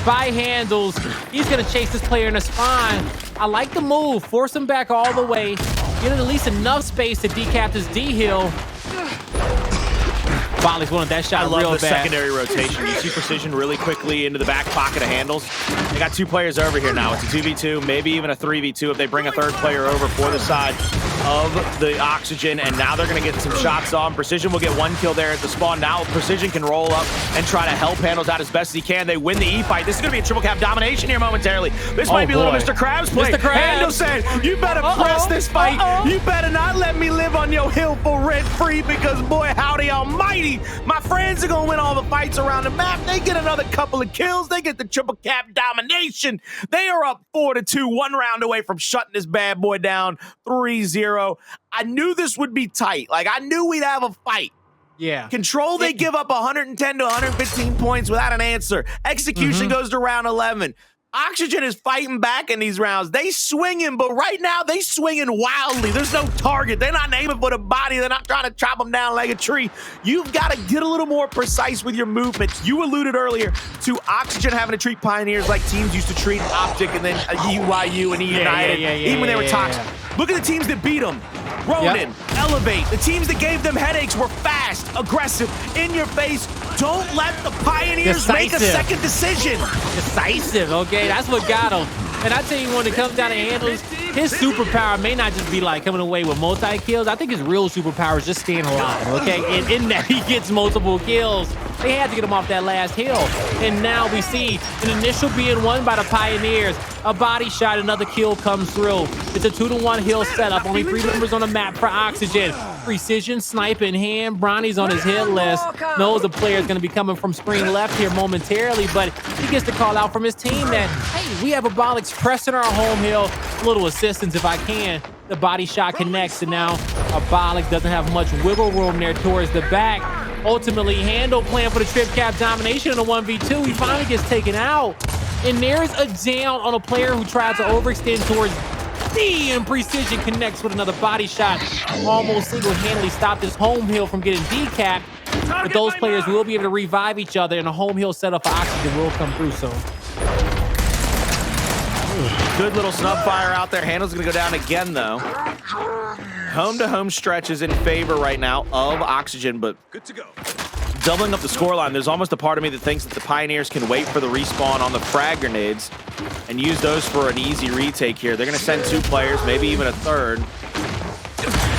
by Hndles. He's going to chase this player in the spine. I like the move. Force him back all the way. Get at least enough space to decap this D-hill. Abolics wanted that shot real bad. I love the secondary rotation. You see Precision really quickly into the back pocket of Hndles. They got two players over here now. It's a 2v2, maybe even a 3v2 if they bring a third player over for the side of the Oxygen, and now they're going to get some shots on. Precision will get one kill there at the spawn. Now Precision can roll up and try to help Hndles out as best as he can. They win the E-fight. This is going to be a triple cap domination here momentarily. This might be a little Mr. Krabs play. Mr. Krabs. Hndles said, you better press this fight. You better not let me live on your hill for rent-free, because boy, howdy almighty, my friends are going to win all the fights around the map. They get another couple of kills. They get the triple cap domination. They are up 4-2, one round away from shutting this bad boy down 3-0. I knew this would be tight. Like, I knew we'd have a fight. Yeah. Control, they give up 110 to 115 points without an answer. Execution goes to round 11. Oxygen is fighting back in these rounds. They swinging, but right now they swinging wildly. There's no target. They're not aiming for the body. They're not trying to chop them down like a tree. You've got to get a little more precise with your movements. You alluded earlier to Oxygen having to treat Pioneers like teams used to treat Optic and then UYU and E United, even when they were toxic. Look at the teams that beat them. Ronin, Elevate. The teams that gave them headaches were fast, aggressive, in your face. Don't let the Pioneers make a second decision. Decisive, okay? That's what got him. And I tell you, when it comes down to Hndles, his superpower may not just be like coming away with multi-kills. I think his real superpower is just staying alive, okay? And in that he gets multiple kills. They had to get him off that last hill. And now we see an initial being won by the Pioneers. A body shot, another kill comes through. It's a 2-to-1 hill setup. Only 3 members on the map for Oxygen. Precision snipe in hand. Bronny's on his hit list. Knows the player is going to be coming from screen left here momentarily, but he gets to call out from his team that, hey, we have Abolics pressing our home hill. A little assistance if I can. The body shot connects, and now Abolics doesn't have much wiggle room there towards the back. Ultimately, Hndles playing for the trip cap domination in a 1v2. He finally gets taken out. And there's a down on a player who tried to overextend towards D, and Precision connects with another body shot. Almost single-handedly stopped his home hill from getting decapped. But those players will be able to revive each other, and a home hill setup for Oxygen will come through soon. Good little snub fire out there. Hndles gonna go down again, though. Home-to-home stretch is in favor right now of Oxygen, but good to go. Doubling up the scoreline, there's almost a part of me that thinks that the Pioneers can wait for the respawn on the frag grenades and use those for an easy retake here. They're gonna send 2 players, maybe even a third.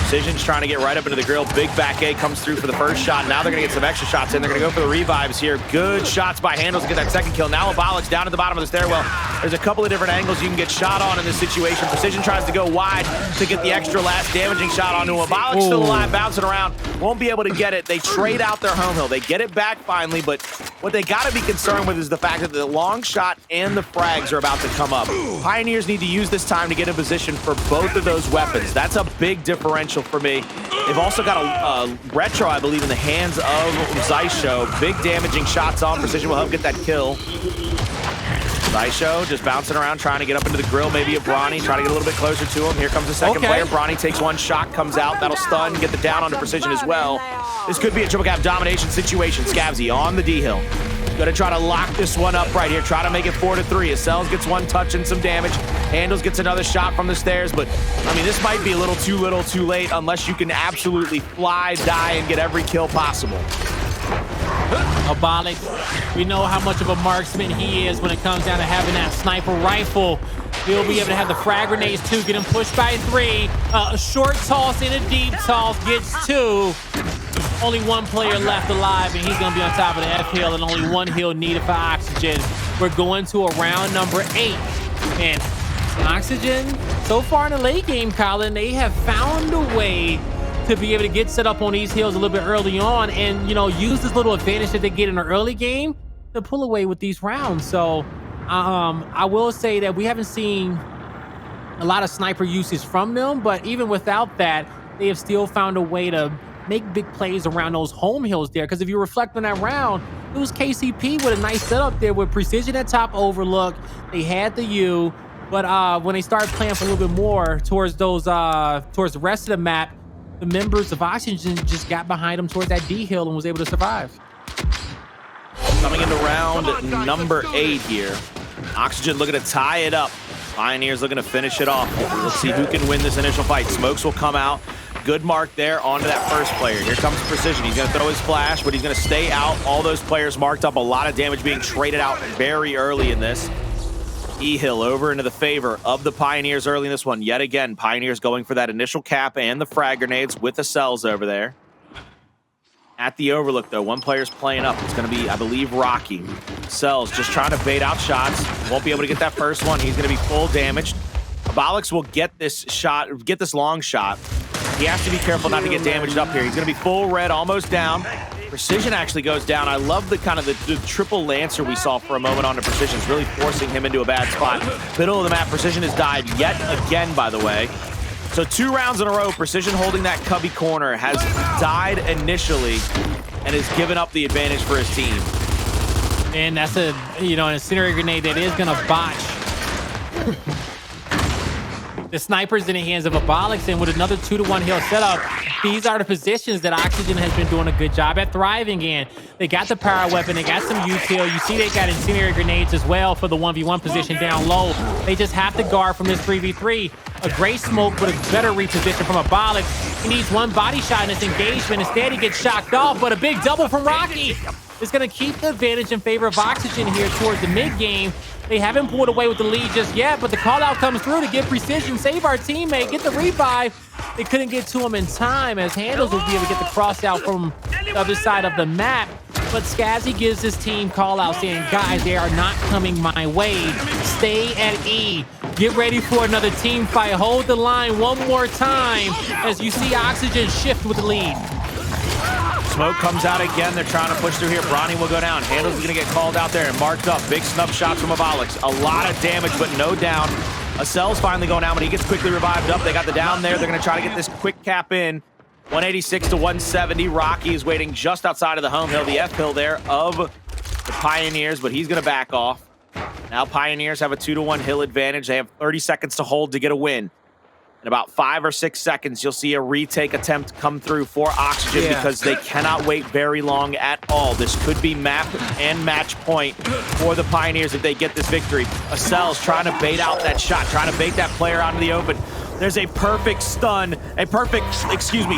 Precision's trying to get right up into the grill. Big back A comes through for the first shot. Now they're gonna get some extra shots in. They're gonna go for the revives here. Good shots by Hndles to get that second kill. Now Abolics down at the bottom of the stairwell. There's a couple of different angles you can get shot on in this situation. Precision tries to go wide to get the extra last damaging shot onto him. Abolics still alive, bouncing around. Won't be able to get it. They trade out their home hill. They get it back finally, but what they gotta be concerned with is the fact that the long shot and the frags are about to come up. Pioneers need to use this time to get in position for both of those weapons. That's a big differential for me. They've also got a retro, I believe, in the hands of Xysho. Big damaging shots on. Precision will help get that kill. Xysho just bouncing around, trying to get up into the grill. Maybe a Bronny, trying to get a little bit closer to him. Here comes the second player. Bronny takes one shot, comes out. That'll stun, get the down onto Precision as well. This could be a triple cap domination situation. Scavzy on the D hill. Gonna try to lock this one up right here. Try to make it 4-3. Acells gets one touch and some damage. Hndles gets another shot from the stairs, but I mean, this might be a little too late unless you can absolutely fly, die, and get every kill possible. Abolics, we know how much of a marksman he is when it comes down to having that sniper rifle. He'll be able to have the frag grenades too, get him pushed by 3. A short toss and a deep toss gets 2. Only 1 player left alive, and he's going to be on top of the F hill, and only 1 hill needed for Oxygen. We're going to a round number 8. And Oxygen, so far in the late game, Colin, they have found a way to be able to get set up on these hills a little bit early on and, you know, use this little advantage that they get in the early game to pull away with these rounds. So I will say that we haven't seen a lot of sniper usage from them, but even without that, they have still found a way to make big plays around those home hills there. Because if you reflect on that round, it was KCP with a nice setup there with Precision at top overlook. They had the U, but when they started playing for a little bit more towards those towards the rest of the map, the members of Oxygen just got behind them towards that D hill and was able to survive. Coming into round number 8 here. Oxygen looking to tie it up. Pioneers looking to finish it off. Let's see who can win this initial fight. Smokes will come out. Good mark there onto that first player. Here comes Precision. He's going to throw his flash, but he's going to stay out. All those players marked up. A lot of damage being traded out very early in this. E-Hill over into the favor of the Pioneers early in this one. Yet again, Pioneers going for that initial cap and the frag grenades with the cells over there. At the overlook, though, 1 player's playing up. It's going to be, I believe, Rocky. Cells just trying to bait out shots. Won't be able to get that first one. He's going to be full damaged. Abolics will get this shot, get this long shot. He has to be careful not to get damaged up here. He's going to be full red, almost down. Precision actually goes down. I love the kind of the triple Lancer we saw for a moment on the Precision. It's really forcing him into a bad spot. Middle of the map, Precision has died yet again, by the way. So 2 rounds in a row, Precision holding that cubby corner, has died initially and has given up the advantage for his team. And that's a, you know, an incendiary grenade that is going to botch the snipers in the hands of Abolics, and with another 2-to-1 hill setup, these are the positions that Oxygen has been doing a good job at thriving in. They got the power weapon, they got some util. You see they got incendiary grenades as well for the 1v1 position down low. They just have to guard from this 3v3. A great smoke, but a better reposition from Abolics. He needs 1 body shot in this engagement. Instead, he gets shocked off, but a big double from Rocky is going to keep the advantage in favor of Oxygen here towards the mid game. They haven't pulled away with the lead just yet, but the call out comes through to get precision, save our teammate, get the revive. They couldn't get to him in time, as Hndles will be able to get the cross out from the other side of the map. But Scavzy gives his team call out saying, guys, they are not coming my way. Stay at E. Get ready for another team fight. Hold the line one more time as you see Oxygen shift with the lead. Smoke comes out again. They're trying to push through here. Bronny will go down. Hndles is going to get called out there and marked up. Big snub shots from Abolics. A lot of damage, but no down. Acells finally going down, but he gets quickly revived up. They got the down there. They're going to try to get this quick cap in. 186 to 170. Rocky is waiting just outside of the home hill, the F hill there of the Pioneers, but he's going to back off. Now Pioneers have a 2-to-1 hill advantage. They have 30 seconds to hold to get a win. In about 5 or 6 seconds, you'll see a retake attempt come through for Oxygen because they cannot wait very long at all. This could be map and match point for the Pioneers if they get this victory. Acells trying to bait out that shot, trying to bait that player out of the open. There's a perfect stun, a perfect,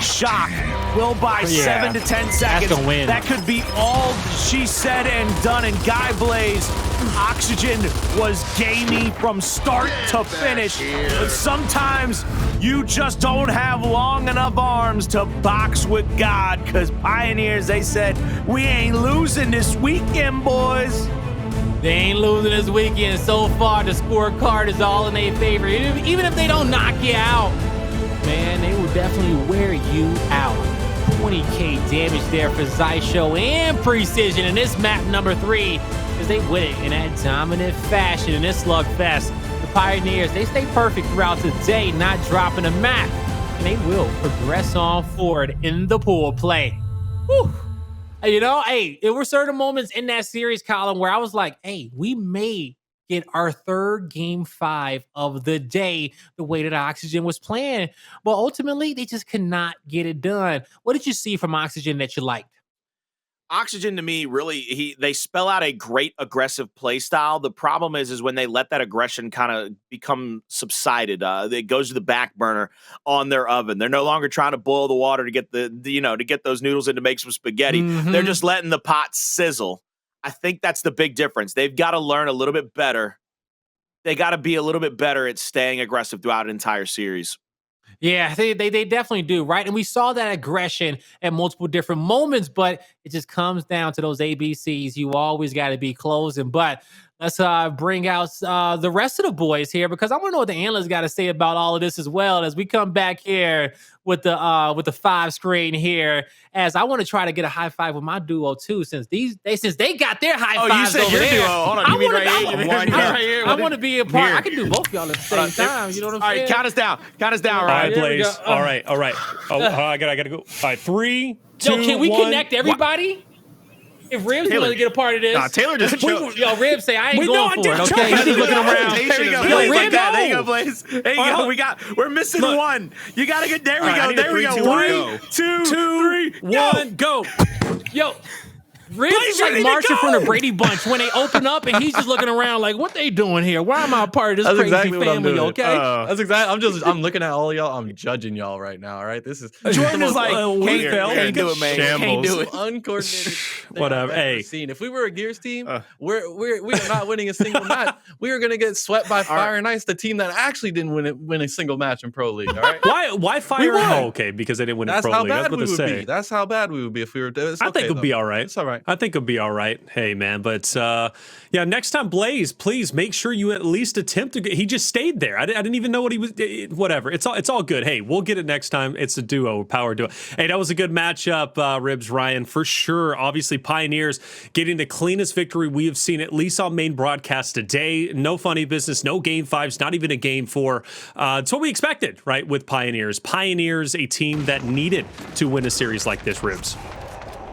shock. Will buy 7 to 10 seconds. That's a win. That could be all she said and done. And Guy Blaze, Oxygen was gamey from start to finish. But sometimes you just don't have long enough arms to box with God, because Pioneers, they said, we ain't losing this weekend, boys. They ain't losing this weekend. So far, the scorecard is all in their favor. Even if they don't knock you out, man, they will definitely wear you out. 20k damage there for Xysho and precision in this map number 3, as they win it in that dominant fashion in this slugfest. The Pioneers, they stay perfect throughout the day, not dropping a map, and they will progress on forward in the pool play. Whew. You know, hey, there were certain moments in that series column where I was like, hey, we may get our 3rd game 5 of the day the way that Oxygen was playing. But ultimately, they just could not get it done. What did you see from Oxygen that you liked? Oxygen, to me, really, they spell out a great aggressive play style. The problem is when they let that aggression kind of become subsided. It goes to the back burner on their oven. They're no longer trying to boil the water to get to get those noodles in to make some spaghetti. They're just letting the pot sizzle. I think that's the big difference. They've got to learn a little bit better. They got to be a little bit better at staying aggressive throughout an entire series. Yeah, they definitely do, right? And we saw that aggression at multiple different moments, but it just comes down to those ABCs. You always got to be closing. But let's bring out the rest of the boys here, because I want to know what the analysts got to say about all of this as well, as we come back here with the 5 screen here, as I want to try to get a high five with my duo too, since they got their high fives over there. Duo. Hold on, I want to be a part. Here. I can do both y'all at the same time. You know what I'm saying? All right, count us down. All right, Blaze. All right. Oh, I gotta go. All right, 3, 2, can we 1. Connect everybody? If Ribs want to get a part of this, Taylor just chilled. Yo, Ribs say I ain't going for it. Okay, he's just looking around. There you go. Yo, Ribs, there you go, Blaze. There you go. We're missing one. You gotta get. There we go. There we go. 3, 2, 3, 1, go. Yo. Ribs is like marching from the Brady Bunch when they open up, and he's just looking around like, "What they doing here? Why am I a part of this crazy family?" Okay, that's exactly. I'm looking at all of y'all. I'm judging y'all right now. All right, this is Jordan is like, can't do it, man. Can't do it. Uncoordinated. Whatever. Hey, if we were a Gears team, we're not winning a single match. We were gonna get swept by Fire and Ice, the team that actually didn't win a single match in Pro League. All right. Why Fire? Oh, okay, because they didn't win in Pro League. That's how bad we would be if we were. I think it'll be all right. It's all right. I think it'll be all right. Hey, man. But yeah, next time, Blaze, please make sure you at least attempt to get. He just stayed there. I didn't even know what he was. Whatever. It's all good. Hey, we'll get it next time. It's a duo, power duo. Hey, that was a good matchup, Ribs, Ryan, for sure. Obviously, Pioneers getting the cleanest victory we have seen, at least on main broadcast today. No funny business, no game 5s, not even a game 4. It's what we expected, right, with Pioneers. Pioneers, a team that needed to win a series like this, Ribs.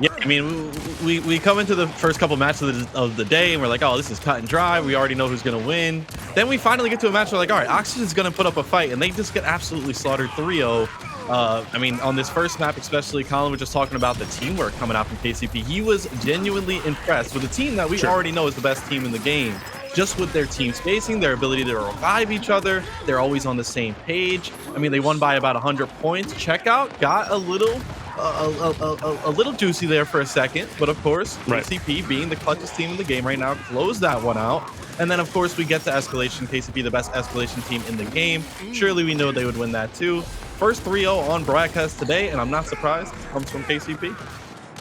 Yeah, I mean, we come into the first couple matches of the day, and we're like, oh, this is cut and dry. We already know who's going to win. Then we finally get to a match where we're like, all right, Oxygen's going to put up a fight, and they just get absolutely slaughtered 3-0. I mean, on this first map especially, Colin was just talking about the teamwork coming out from KCP. He was genuinely impressed with a team that we already know is the best team in the game. Just with their team spacing, their ability to revive each other, they're always on the same page. I mean, they won by about 100 points. Checkout got a little juicy there for a second, but of course, KCP being the clutchest team in the game right now, closed that one out. And then, of course, we get to Escalation. KCP, the best Escalation team in the game. Surely we know they would win that too. First 3-0 on broadcast today, and I'm not surprised. It comes from KCP.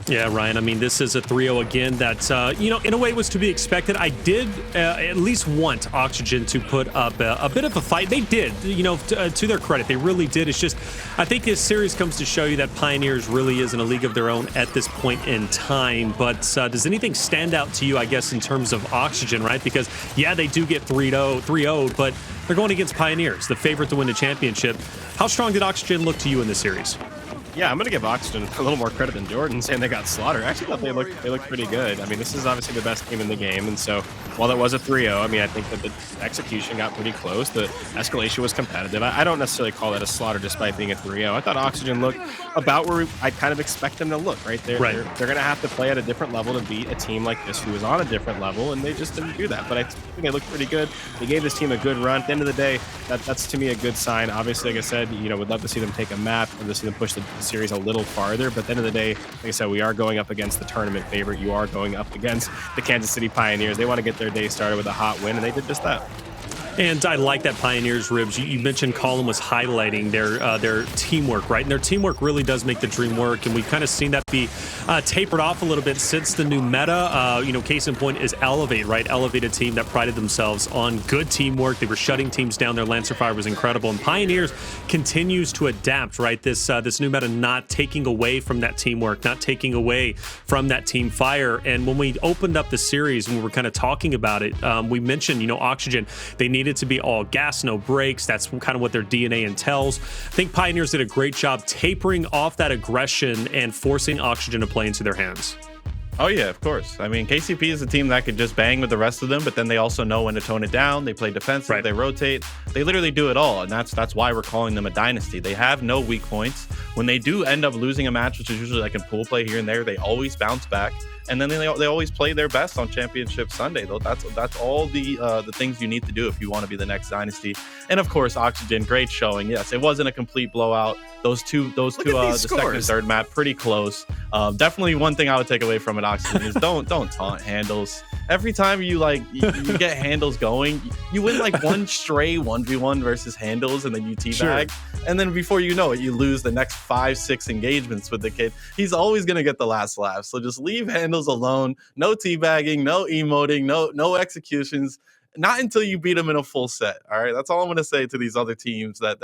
Yeah, Ryan, I mean, this is a 3-0 again that, in a way was to be expected. I did at least want Oxygen to put up a bit of a fight. They did, to their credit. They really did. It's just, I think this series comes to show you that Pioneers really is in a league of their own at this point in time. But does anything stand out to you, I guess, in terms of Oxygen, right? Because, yeah, they do get 3-0, but they're going against Pioneers, the favorite to win the championship. How strong did Oxygen look to you in this series? Yeah, I'm going to give Oxygen a little more credit than Jordan, saying they got slaughtered. I actually thought they looked pretty good. I mean, this is obviously the best team in the game, and so while it was a 3-0, I mean, I think that the execution got pretty close. The Escalation was competitive. I don't necessarily call that a slaughter despite being a 3-0. I thought Oxygen looked about where I kind of expect them to look, right? They're going to have to play at a different level to beat a team like this who is on a different level, and they just didn't do that. But I think they looked pretty good. They gave this team a good run. At the end of the day, that's to me a good sign. Obviously, like I said, would love to see them take a map and to see them push the series a little farther. But at the end of the day, like I said, we are going up against the tournament favorite. You are going up against the Kansas City Pioneers. They want to get their day started with a hot win, and they did just that. And I like that Pioneers, Ribs. You mentioned Colin was highlighting their teamwork, right? And their teamwork really does make the dream work. And we've kind of seen that be tapered off a little bit since the new meta. Case in point is Elevate, right? Elevate, a team that prided themselves on good teamwork. They were shutting teams down. Their Lancer Fire was incredible. And Pioneers continues to adapt, right? This new meta not taking away from that teamwork, not taking away from that team fire. And when we opened up the series and we were kind of talking about it, we mentioned, Oxygen, they needed to be all gas, no brakes. That's kind of what their DNA entails. I think Pioneers did a great job tapering off that aggression and forcing Oxygen to play into their hands. Oh, yeah, of course. I mean, KCP is a team that could just bang with the rest of them, but then they also know when to tone it down. They play defensive, right. They rotate. They literally do it all, and that's why we're calling them a dynasty. They have no weak points. When they do end up losing a match, which is usually like in pool play here and there, they always bounce back. And then they always play their best on Championship Sunday. Though that's all the things you need to do if you want to be the next dynasty. And of course, Oxygen, great showing. Yes, it wasn't a complete blowout. Those two, the second and third map, pretty close. Definitely one thing I would take away from it, Oxygen, is don't taunt Hndles. Every time you get Hndles going, you win like one stray 1v1 versus Hndles, and then you teabag. Sure. And then before you know it, you lose the next 5-6 engagements with the kid. He's always gonna get the last laugh. So just leave Hndles alone. No teabagging, no emoting, no executions. Not until you beat them in a full set. All right, that's all I'm going to say to these other teams that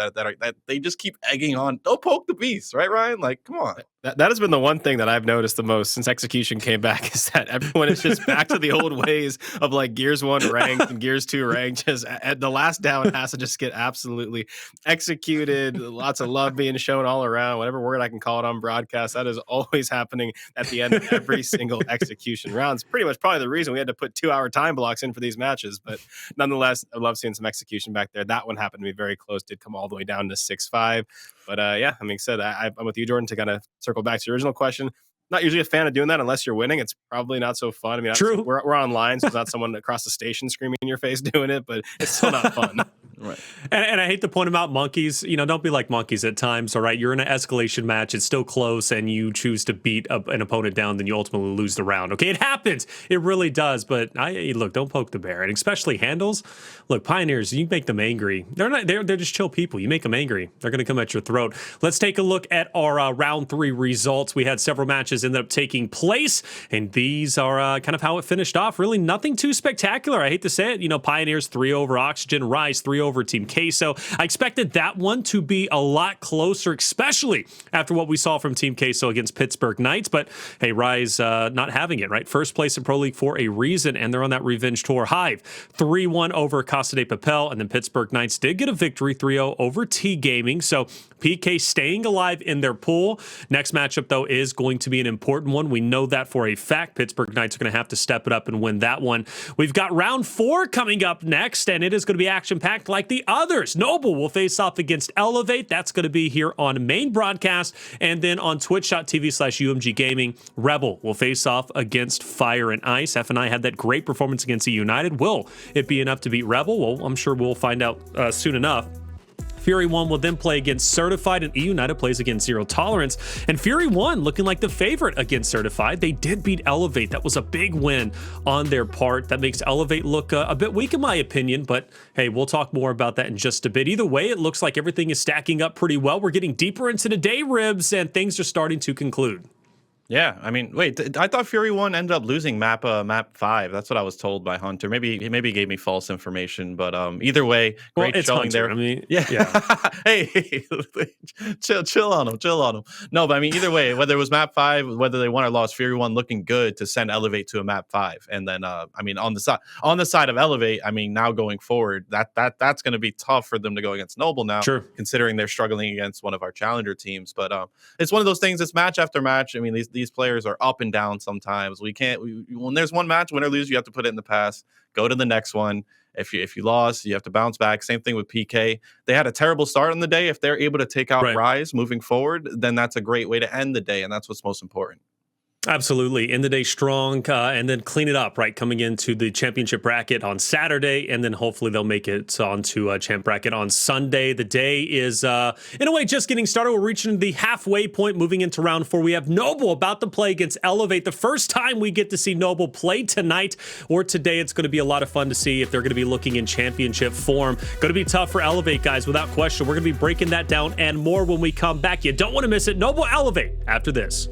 they just keep egging on. Don't poke the beast, right, Ryan? Like, come on. That has been the one thing that I've noticed the most since Execution came back, is that everyone is just back to the old ways of like Gears 1 ranked and Gears 2 ranked. Just at the last down has to just get absolutely executed. Lots of love being shown all around, whatever word I can call it on broadcast. That is always happening at the end of every single Execution round. It's pretty much probably the reason we had to put 2-hour time blocks in for these matches. But nonetheless, I love seeing some Execution back there. That one happened to be very close, did come all the way down to 6-5. But yeah, I mean, I'm with you, Jordan, to kind of circle back to your original question. Not usually a fan of doing that unless you're winning. It's probably not so fun. I mean, true. We're online, so it's not someone across the station screaming in your face doing it, but it's still not fun. Right. And I hate to point them out, monkeys. Don't be like monkeys at times. All right, you're in an escalation match. It's still close, and you choose to beat an opponent down, then you ultimately lose the round. Okay, it happens. It really does. But look, don't poke the bear, and especially Hndles. Look, Pioneers, you make them angry. They're just chill people. You make them angry, they're going to come at your throat. Let's take a look at our round 3 results. We had several matches ended up taking place, and these are kind of how it finished off. Really, nothing too spectacular. I hate to say it. Pioneers 3 over Oxygen, Rise 3 over Team Queso. I expected that one to be a lot closer, especially after what we saw from Team Queso against Pittsburgh Knights. But hey, Rise not having it, right? First place in Pro League for a reason, and they're on that revenge tour. Hive 3-1 over Casa de Papel, and then Pittsburgh Knights did get a victory 3-0 over T Gaming. So PK staying alive in their pool. Next matchup, though, is going to be an important one. We know that for a fact. Pittsburgh Knights are going to have to step it up and win that one. We've got round 4 coming up next, and it is going to be action-packed like the others. Noble will face off against Elevate. That's going to be here on main broadcast, and then on twitch.tv/UMG Gaming, Rebel will face off against Fire and Ice. F&I had that great performance against E United. Will it be enough to beat Rebel? Well, I'm sure we'll find out soon enough. Fury 1 will then play against Certified, and E United plays against Zero Tolerance. And Fury 1 looking like the favorite against Certified. They did beat Elevate. That was a big win on their part. That makes Elevate look a bit weak in my opinion, but hey, we'll talk more about that in just a bit. Either way, it looks like everything is stacking up pretty well. We're getting deeper into the day, Ribs, and things are starting to conclude. Yeah, I mean, wait, I thought Fury 1 ended up losing map 5. That's what I was told by Hunter. Maybe he gave me false information, but either way, great it's showing Hunter. there. I mean, yeah. Hey, chill on him. No, but I mean, either way, whether it was map 5, whether they won or lost, Fury 1 looking good to send Elevate to a map 5. And then I mean, on the side of Elevate, I mean, now going forward, that's going to be tough for them to go against Noble now, considering they're struggling against one of our challenger teams. But it's one of those things, it's match after match. I mean, these players are up and down sometimes. When there's one match, win or lose, you have to put it in the past, go to the next one. If you lost, you have to bounce back. Same thing with PK. They had a terrible start on the day. If they're able to take out Rise moving forward, then that's a great way to end the day, and that's what's most important. Absolutely. End the day strong and then clean it up, right? Coming into the championship bracket on Saturday, and then hopefully they'll make it onto a champ bracket on Sunday. The day is, in a way, just getting started. We're reaching the halfway point, moving into round 4. We have Noble about to play against Elevate. The first time we get to see Noble play tonight or today. It's going to be a lot of fun to see if they're going to be looking in championship form. Going to be tough for Elevate, guys, without question. We're going to be breaking that down and more when we come back. You don't want to miss it. Noble Elevate after this.